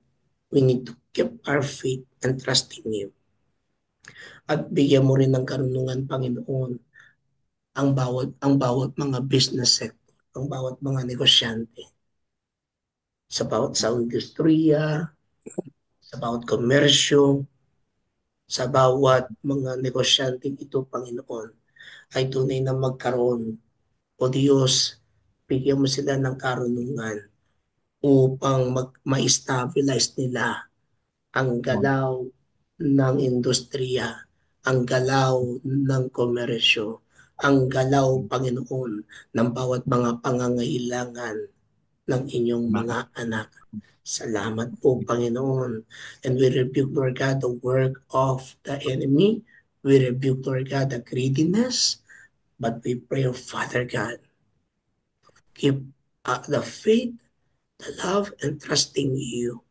we need to keep our faith and trust in you. At bigyan mo rin ng karunungan, Panginoon, ang bawat mga business sector, ang bawat mga negosyante, sa industriya, sa bawat komersyo, sa bawat mga negosyante ito, Panginoon, ay tunay na magkaroon. O Diyos, bigyan mo sila ng karunungan upang ma-stabilize nila ang galaw ng industriya, ang galaw ng komersyo, ang galaw, Panginoon, ng bawat mga pangangailangan ng inyong mga anak. Salamat po, Panginoon. And we rebuke, Lord God, the work of the enemy. We rebuke, Lord God, the greediness. But we pray, Father God, keep the faith, the love, and trusting you.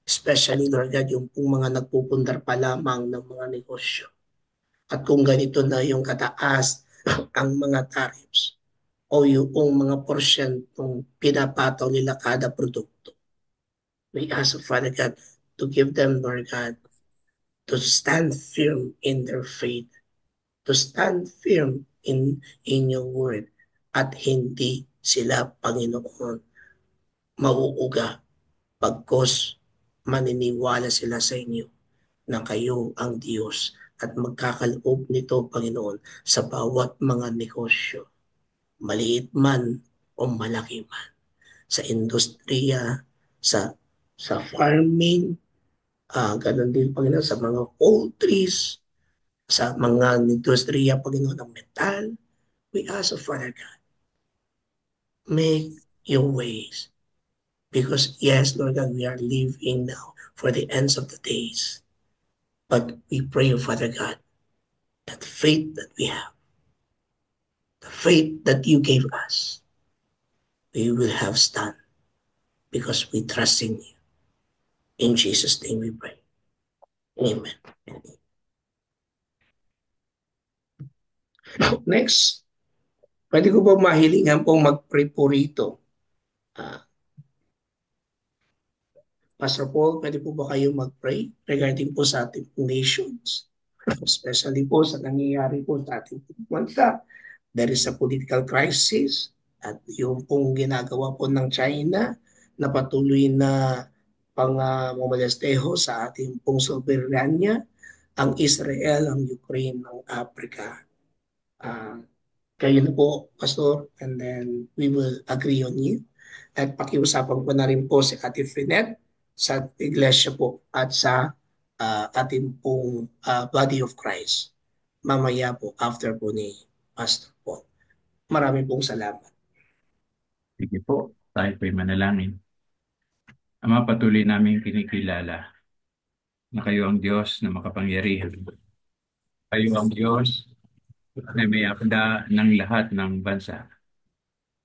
Especially, Lord God, yung pong mga nagpupundar pa lamang ng mga negosyo. At kung ganito na yung kataas ang mga tariffs o yung mga porsyentong pinapataw nila kada produkto, we ask, Father God, to give them, Lord God, to stand firm in their faith, to stand firm in your word, at hindi sila, Panginoon, mauuga pagkos maniniwala sila sa inyo na kayo ang Diyos at magkakaloob nito, Panginoon, sa bawat mga negosyo, maliit man o malaki man, sa industriya, sa farming, ganun din, Panginoon, sa mga poultries, sa mga industriya, Panginoon, ng metal. We ask, Father God, make your ways. Because yes, Lord God, we are living now for the ends of the days. But we pray, Father God, that faith that we have, the faith that you gave us, we will have stand because we trust in you. In Jesus' name we pray. Amen. Next, pwede ko ba mahilingan pong mag-pray po rito? Pastor Paul, pwede po ba kayo mag-pray regarding po sa ating nations? Especially po sa nangyayari po sa ating bansa. There is a political crisis at yung pong ginagawa po ng China na patuloy na pang-momolesteho sa ating pong soberanya, ang Israel, ang Ukraine, ang Africa. Kayo na po, Pastor, and then we will agree on you. At pakiusapan ko na rin po si Ate Frinet sa iglesia po at sa ating pong body of Christ. Mamaya po, after po ni Pastor Paul. Maraming pong salamat. Sige po, tayo po'y manalangin. Ama, patuloy namin kinikilala na kayo ang Diyos na makapangyarihan. Kayo ang Diyos na may akda ng lahat ng bansa.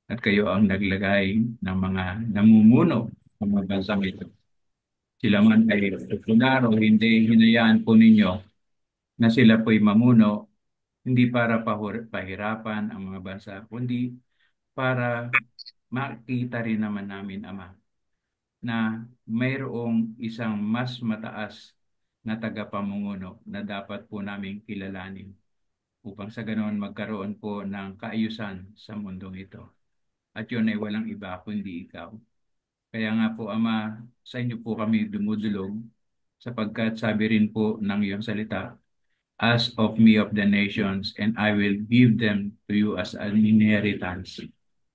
At kayo ang naglagay ng mga namumuno ng mga bansang ito. Sila man ay popular o hindi, hinayaan po ninyo na sila po'y mamuno, hindi para pahirapan ang mga bansa, kundi para makita rin naman namin, Ama, na mayroong isang mas mataas na tagapamumuno na dapat po namin kilalanin upang sa ganoon magkaroon po ng kaayusan sa mundong ito. At yun ay walang iba kundi ikaw. Kaya nga po, Ama, sa inyo po kami dumudulog sapagkat sabi rin po ng iyong salita, ask of me of the nations and I will give them to you as an inheritance.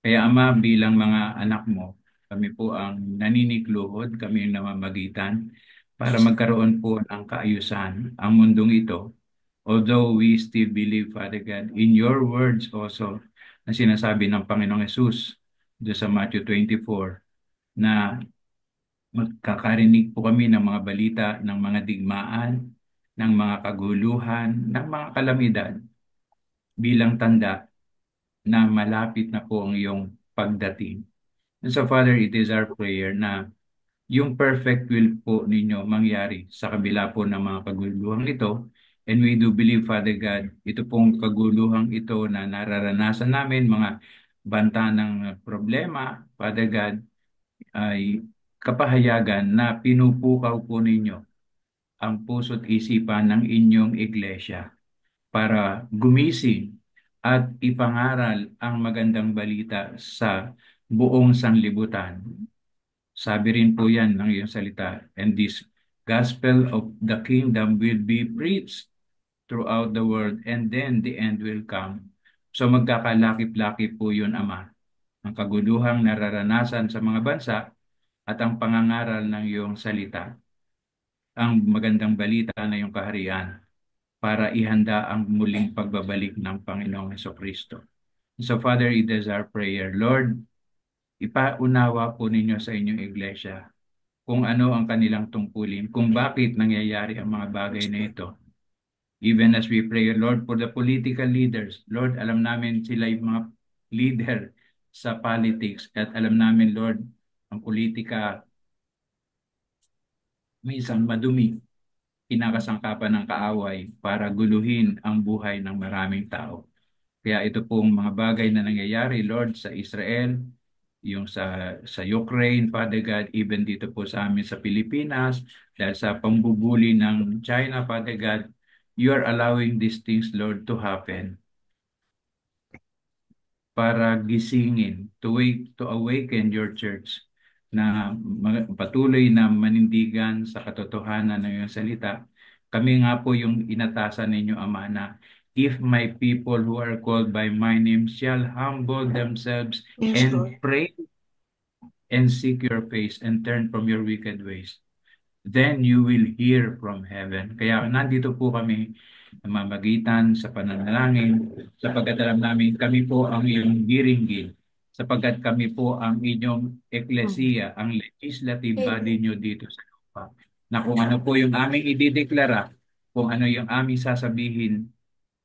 Kaya Ama, bilang mga anak mo, kami po ang naninikluhod, kami ang namamagitan para magkaroon po ng kaayusan ang mundong ito. Although we still believe, Father God, in your words also na sinasabi ng Panginoong Yesus doon sa Matthew 24 na magkakarinig po kami ng mga balita, ng mga digmaan, ng mga kaguluhan, ng mga kalamidad bilang tanda na malapit na po ang iyong pagdating. And so Father, it is our prayer na yung perfect will po ninyo mangyari sa kabila po ng mga kaguluhang ito. And we do believe, Father God, ito pong kaguluhang ito na nararanasan namin, mga banta ng problema, Father God, ay kapahayagan na pinupukaw po ninyo ang puso't isipan ng inyong iglesia para gumising at ipangaral ang magandang balita sa buong sanlibutan. Sabi rin po yan ng iyong salita, and this gospel of the kingdom will be preached throughout the world and then the end will come. So magkakalakip-lakip po yun, Ama, ang kaguluhang nararanasan sa mga bansa at ang pangangaral ng iyong salita, ang magandang balita na iyong kaharian para ihanda ang muling pagbabalik ng Panginoong Hesukristo. So Father, it is our prayer. Lord, ipaunawa po ninyo sa inyong iglesia kung ano ang kanilang tungkulin, kung bakit nangyayari ang mga bagay na ito. Even as we pray, Lord, for the political leaders, Lord, alam namin sila yung mga leader sa politics at alam namin, Lord, ang politika minsan madumi, kinakasangkapan ng kaaway para guluhin ang buhay ng maraming tao. Kaya ito pong mga bagay na nangyayari, Lord, sa Israel, yung sa Ukraine, Father God, even dito po sa amin sa Pilipinas, dahil sa pambubuli ng China, Father God, you are allowing these things, Lord, to happen para gisingin, to awaken your church na patuloy na manindigan sa katotohanan ng iyong salita. Kami nga po yung inatasan ninyo, Ama, na if my people who are called by my name shall humble themselves and pray and seek your face and turn from your wicked ways, then you will hear from heaven. Kaya nandito po kami namamagitan sa pananalangin sapagkat alam namin kami po ang iyong diringgin sapagkat kami po ang inyong eklesiya, ang legislative body nyo dito sa lupa. Na kung ano po yung aming idideklara, kung ano yung aming sasabihin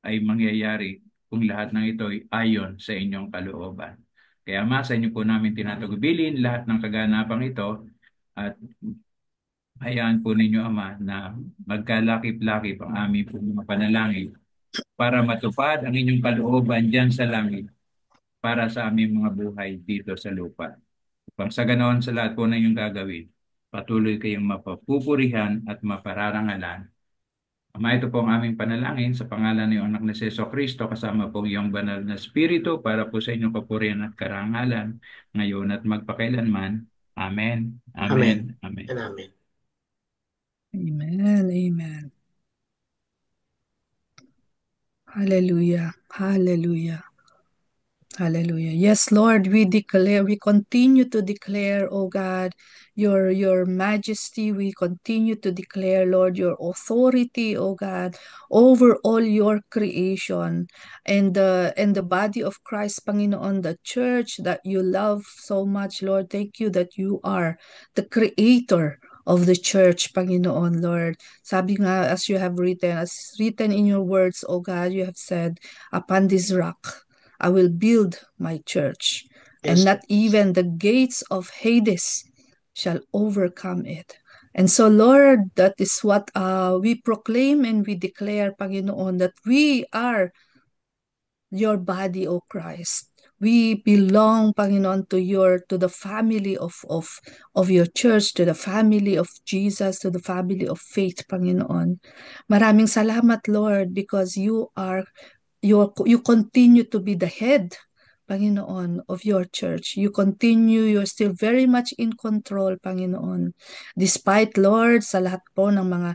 ay mangyayari kung lahat ng ito ay ayon sa inyong kalooban. Kaya sa inyo po namin tinatagubilin lahat ng kaganapang ito at hayaan po ninyo, Ama, na magkalakip-lakip ang aming mga panalangin para matupad ang inyong kalooban dyan sa langit para sa aming mga buhay dito sa lupa. Upang sa ganoon sa lahat po na inyong gagawin, patuloy kayong mapapupurihan at mapararangalan. Ama, ito po ang aming panalangin sa pangalan ng iyong anak na si Jesucristo kasama po iyong banal na Espiritu para po sa inyong kapurihan at karangalan ngayon at magpakailanman. Amen. Amen. Amen. And amen. Amen. Amen. Hallelujah. Hallelujah. Hallelujah. Yes, Lord, we continue to declare, oh God, your majesty. We continue to declare, Lord, your authority, oh God, over all your creation and the body of Christ, Panginoon, the church that you love so much, Lord. Thank you that you are the creator of the church, Panginoon, Lord. Sabi nga, as written in your words, oh God, you have said, upon this rock I will build my church, and not even the gates of Hades shall overcome it. And so, Lord, that is what we proclaim and we declare, Panginoon, that we are your body, O Christ. We belong, Panginoon, to the family of your church, to the family of Jesus, to the family of faith, Panginoon. Maraming salamat, Lord, because you continue to be the head, Panginoon, of your church. You're still very much in control, Panginoon. Despite, Lord, sa lahat po ng mga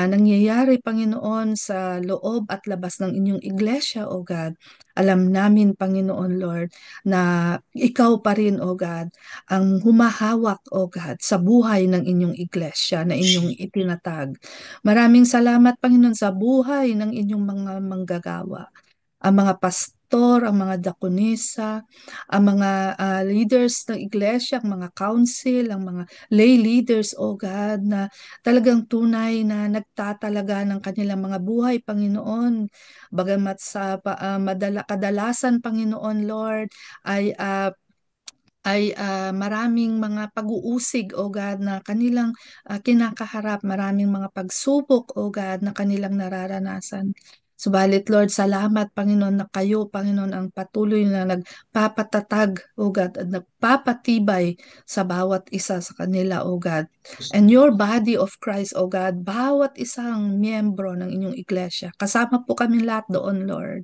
nangyayari, Panginoon, sa loob at labas ng inyong iglesia, O God, alam namin, Panginoon, Lord, na ikaw pa rin, O God, ang humahawak, O God, sa buhay ng inyong iglesia na inyong itinatag. Maraming salamat, Panginoon, sa buhay ng inyong mga manggagawa, ang mga pastor, ang mga dakonisa, ang mga leaders ng iglesia, ang mga council, ang mga lay leaders, O God, na talagang tunay na nagtatalaga ng kanilang mga buhay, Panginoon. Bagamat sa kadalasan, Panginoon Lord, ay maraming mga pag-uusig, O God, na kanilang kinakaharap, maraming mga pagsubok, O God, na kanilang nararanasan. Subalit, Lord, salamat, Panginoon, na kayo, Panginoon, ang patuloy na nagpapatatag, O God, at nagpapatibay sa bawat isa sa kanila, O God. And your body of Christ, O God, bawat isang miyembro ng inyong iglesia, kasama po kami lahat doon, Lord,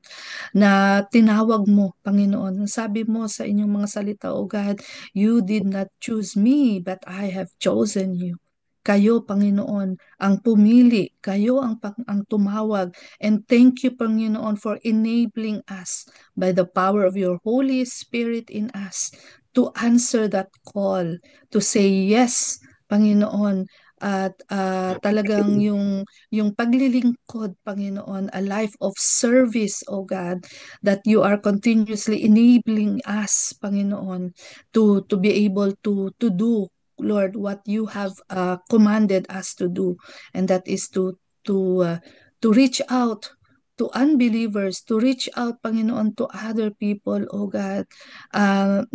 na tinawag mo, Panginoon. Sabi mo sa inyong mga salita, O God, you did not choose me, but I have chosen you. Kayo, Panginoon, ang pumili. Kayo ang tumawag. And thank you, Panginoon, for enabling us by the power of your Holy Spirit in us to answer that call, to say yes, Panginoon, at talagang yung paglilingkod, Panginoon, a life of service, O God, that you are continuously enabling us, Panginoon, to be able to do, Lord, what you have commanded us to do, and that is to reach out to unbelievers, to reach out, Panginoon, to other people, O God,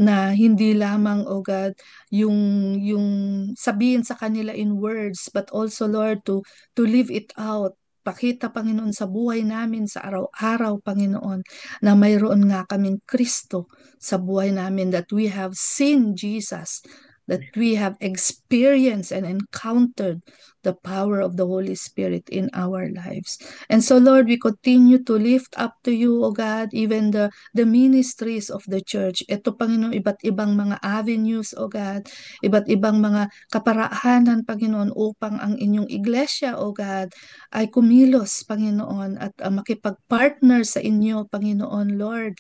na hindi lamang, O God, yung sabihin sa kanila in words, but also, Lord, to live it out. Pakita, Panginoon, sa buhay namin sa araw-araw, Panginoon, na mayroon nga kaming Kristo sa buhay namin, that we have seen Jesus, that we have experienced and encountered the power of the Holy Spirit in our lives. And so, Lord, we continue to lift up to you, O God, even the ministries of the church. Ito, Panginoon, iba't ibang mga avenues, O God, iba't ibang mga kaparaanan, Panginoon, upang ang inyong iglesia, O God, ay kumilos, Panginoon, at makipag-partner sa inyo, Panginoon, Lord,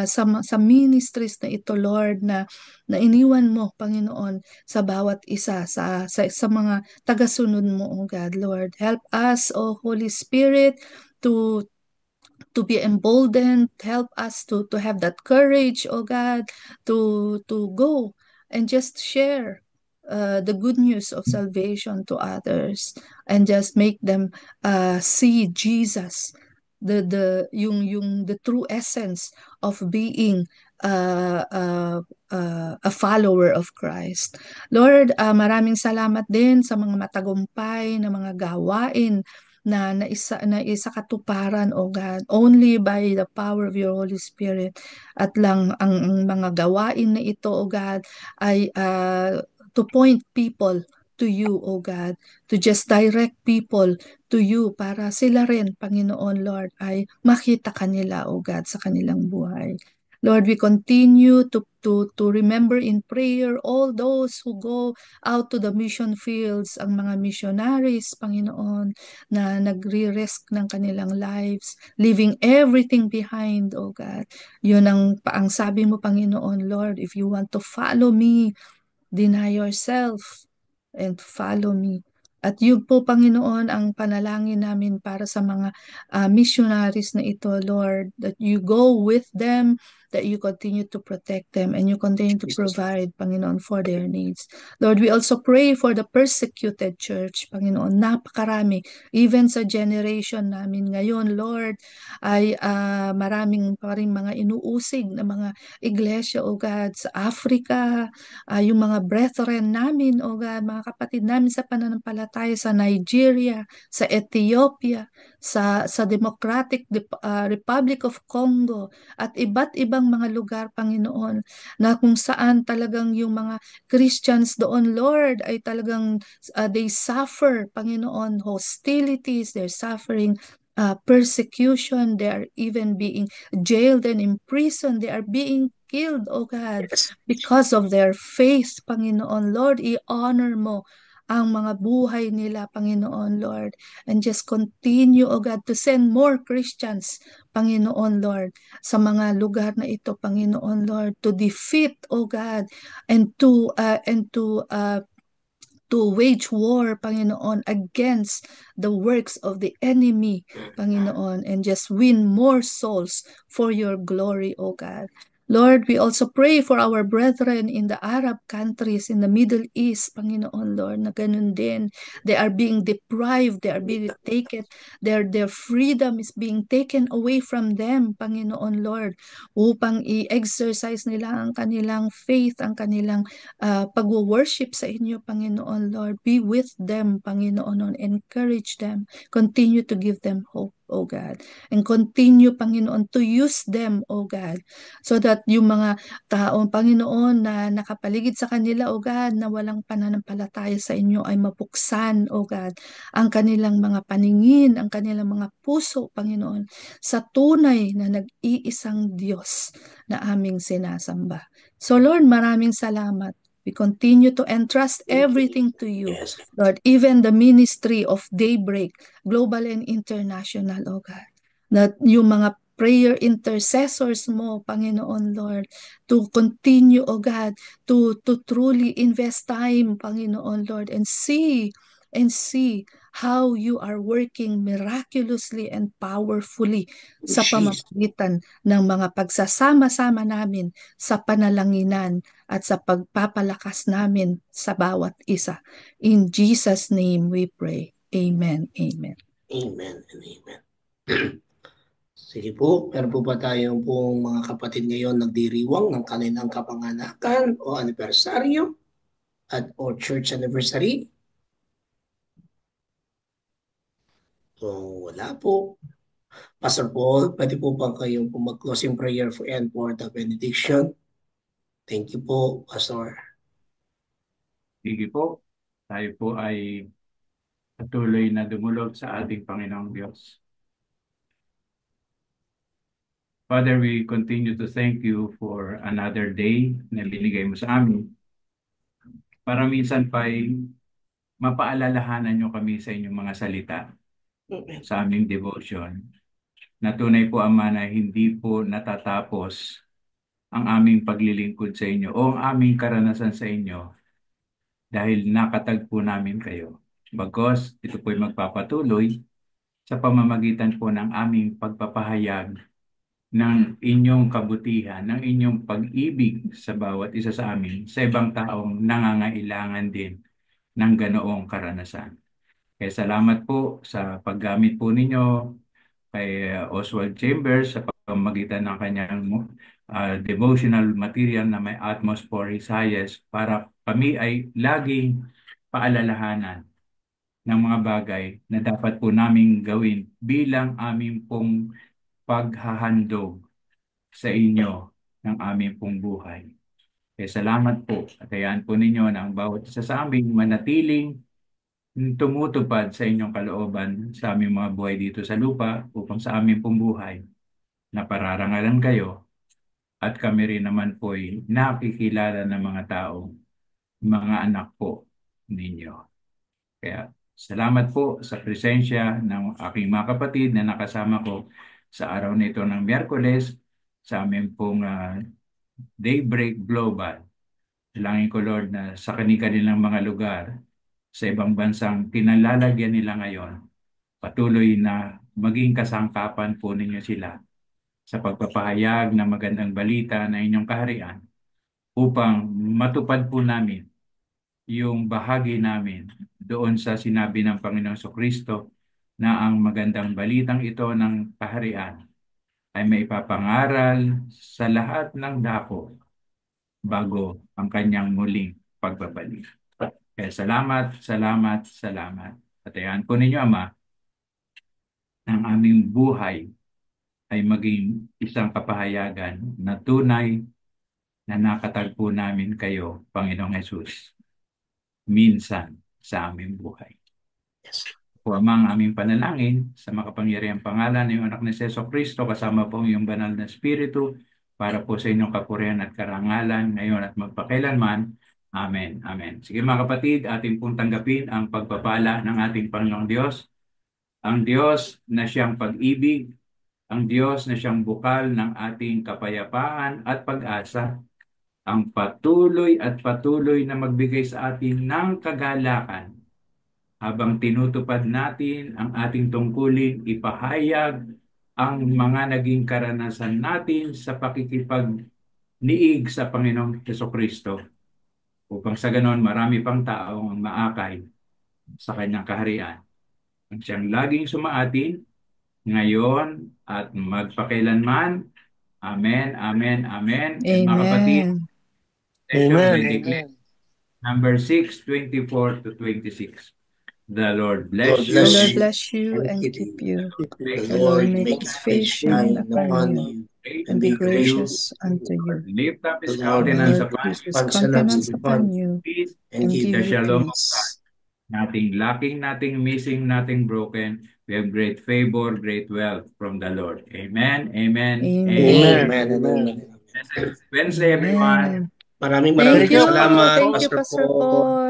sa ministries na ito, Lord, na iniwan mo, Panginoon, sa bawat isa, sa mga tagasunod mo, O God, Lord. Help us, O Holy Spirit, to be emboldened. Help us to have that courage, O God, to go and just share the good news of salvation to others, and just make them see Jesus, the true essence of being a follower of Christ. Lord, maraming salamat din sa mga matagumpay na mga gawain na isa katuparan, O God, only by the power of your Holy Spirit. At lang ang mga gawain na ito, O God, ay to point people to you, O God, to just direct people to you, para sila rin, Panginoon, Lord, ay makita kanila, O God, sa kanilang buhay. Lord, we continue to remember in prayer all those who go out to the mission fields, ang mga missionaries, Panginoon, na nagre-risk ng kanilang lives, leaving everything behind, O God. Yun ang sabi mo, Panginoon, Lord, if you want to follow me, deny yourself and follow me. At yun po, Panginoon, ang panalangin namin para sa mga missionaries na ito, Lord, that you go with them, that you continue to protect them, and you continue to provide, Panginoon, for their needs. Lord, we also pray for the persecuted church, Panginoon. Napakarami, even sa generation namin ngayon, Lord, ay maraming pa rin mga inuusig na mga iglesia, O God, sa Africa, yung mga brethren namin, O God, mga kapatid namin sa pananampalataya, pananampalataya sa Nigeria, sa Ethiopia, sa Republic of Congo, at iba't ibang mga lugar, Panginoon, na kung saan talagang yung mga Christians doon, Lord, ay talagang they suffer, Panginoon, hostilities, they're suffering persecution, they are even being jailed and imprisoned, they are being killed, oh God, Yes. because of their faith, Panginoon. Lord, i-honor mo ang mga buhay nila, Panginoon, Lord. And just continue, oh God, to send more Christians, Panginoon, Lord, sa mga lugar na ito, Panginoon, Lord, to defeat, oh God, and to wage war, Panginoon, against the works of the enemy, Panginoon, and just win more souls for your glory, O God. Lord, we also pray for our brethren in the Arab countries, in the Middle East, Panginoon, Lord, na ganun din. They are being deprived, they are being taken, their freedom is being taken away from them, Panginoon, Lord, upang i-exercise nila ang kanilang faith, ang kanilang pag-worship sa inyo, Panginoon, Lord. Be with them, Panginoon, encourage them. Continue to give them hope, O God. And continue, Panginoon, to use them, O God, so that yung mga taong, Panginoon, na nakapaligid sa kanila, O God, na walang pananampalataya sa inyo ay mabuksan, O God, ang kanilang mga paningin, ang kanilang mga puso, Panginoon, sa tunay na nag-iisang Diyos na aming sinasamba. So Lord, maraming salamat. We continue to entrust everything to you, Yes. Lord, even the ministry of Daybreak, global and international, oh God. That yung mga prayer intercessors mo, Panginoon, Lord, to continue, oh God, to truly invest time, Panginoon, Lord, and see how you are working miraculously and powerfully sa Jesus. pamamagitan ng mga pagsasama-sama namin sa panalanginan at sa pagpapalakas namin sa bawat isa. In Jesus' name we pray. Amen. Amen. Amen and amen. Sige po, meron po ba tayong pong mga kapatid ngayon nagdiriwang ng kanilang kapanganakan o anibersaryo o church anniversary? So, wala po. Pastor Paul, pwede po ba kayong mag-closing prayer and for the benediction? Thank you po, Pastor. Sige po, tayo po ay patuloy na dumulog sa ating Panginoong Diyos. Father, we continue to thank you for another day na binigay mo sa amin. Para minsan pa'y mapaalalahanan nyo kami sa inyong mga salita sa aming devotion. Na tunay po, Ama, na hindi po natatapos ang aming paglilingkod sa inyo o ang aming karanasan sa inyo dahil nakatagpo namin kayo. Bagos, ito po'y magpapatuloy sa pamamagitan po ng aming pagpapahayag ng inyong kabutihan, ng inyong pag-ibig sa bawat isa sa amin, sa ibang taong nangangailangan din ng ganoong karanasan. Kaya salamat po sa paggamit po ninyo kay Oswald Chambers sa pamamagitan ng kanyang devotional material na may Atmos for His Highest para kami ay laging paalalahanan ng mga bagay na dapat po naming gawin bilang aming pong paghahandog sa inyo ng aming pong buhay. Kaya salamat po at hayaan po ninyo na ang bawat isa sa amin manatiling tumutupad sa inyong kalooban sa aming mga buhay dito sa lupa upang sa aming pong buhay na pararangalan kayo at kami rin naman po'y nakikilala ng mga tao, mga anak po ninyo. Kaya salamat po sa presensya ng aking mga kapatid na nakasama ko sa araw nito ng Miyerkules sa aming pong Daybreak Global. Dalangin ko, Lord, na sa kanilang mga lugar, sa ibang bansang pinalalagyan nila ngayon, patuloy na maging kasangkapan po ninyo sila sa pagpapahayag ng magandang balita na inyong kaharian upang matupad po namin yung bahagi namin doon sa sinabi ng Panginoong Kristo na ang magandang balitang ito ng kaharian ay may ipapangaral sa lahat ng dako bago ang kanyang muling pagbabalik. Kaya salamat, salamat, salamat. Patayan po ninyo, Ama, ang aming buhay ay maging isang kapahayagan na tunay na nakatagpo namin kayo, Panginoong Hesus, minsan sa aming buhay. Yes. Po amang aming panalangin sa makapangyarihang pangalan ng anak ni Jesu Kristo kasama po ang iyong banal na Espiritu para po sa inyong kapurihan at karangalan ngayon at magpakailanman. Amen. Amen. Sige mga kapatid, ating pong tanggapin ang pagpapala ng ating Panginoong Diyos. Ang Diyos na siyang pag-ibig, ang Diyos na siyang bukal ng ating kapayapaan at pag-asa, ang patuloy at patuloy na magbigay sa atin ng kagalakan habang tinutupad natin ang ating tungkulin, ipahayag ang mga naging karanasan natin sa pakikipagniig sa Panginoong Jesucristo upang sa ganon marami pang tao ang maakay sa kanyang kaharian. Ang siyang laging sumaatin ngayon at magpakailanman. Amen, amen, amen. And mga kapatid, Amen. session Amen. I declare Amen. number 6, 24 to 26. The Lord bless Lord The bless Lord you bless you and and keep keep you. you. The The Lord Lord make make his his face face shine shine upon upon you you and be gracious unto you. Lift up The his Lord The countenance Lord upon keep his countenance countenance upon upon you peace, and and give give the you shalom of God. peace. Nothing lacking, nothing missing, nothing broken. We have great favor, great wealth from the Lord. Amen, amen, Amen. amen. Amen and amen. Blessed Wednesday, everyone. Amen. Maraming Thank Thank you, you. salamat, Thank you, Pastor Pastor Paul. Paul.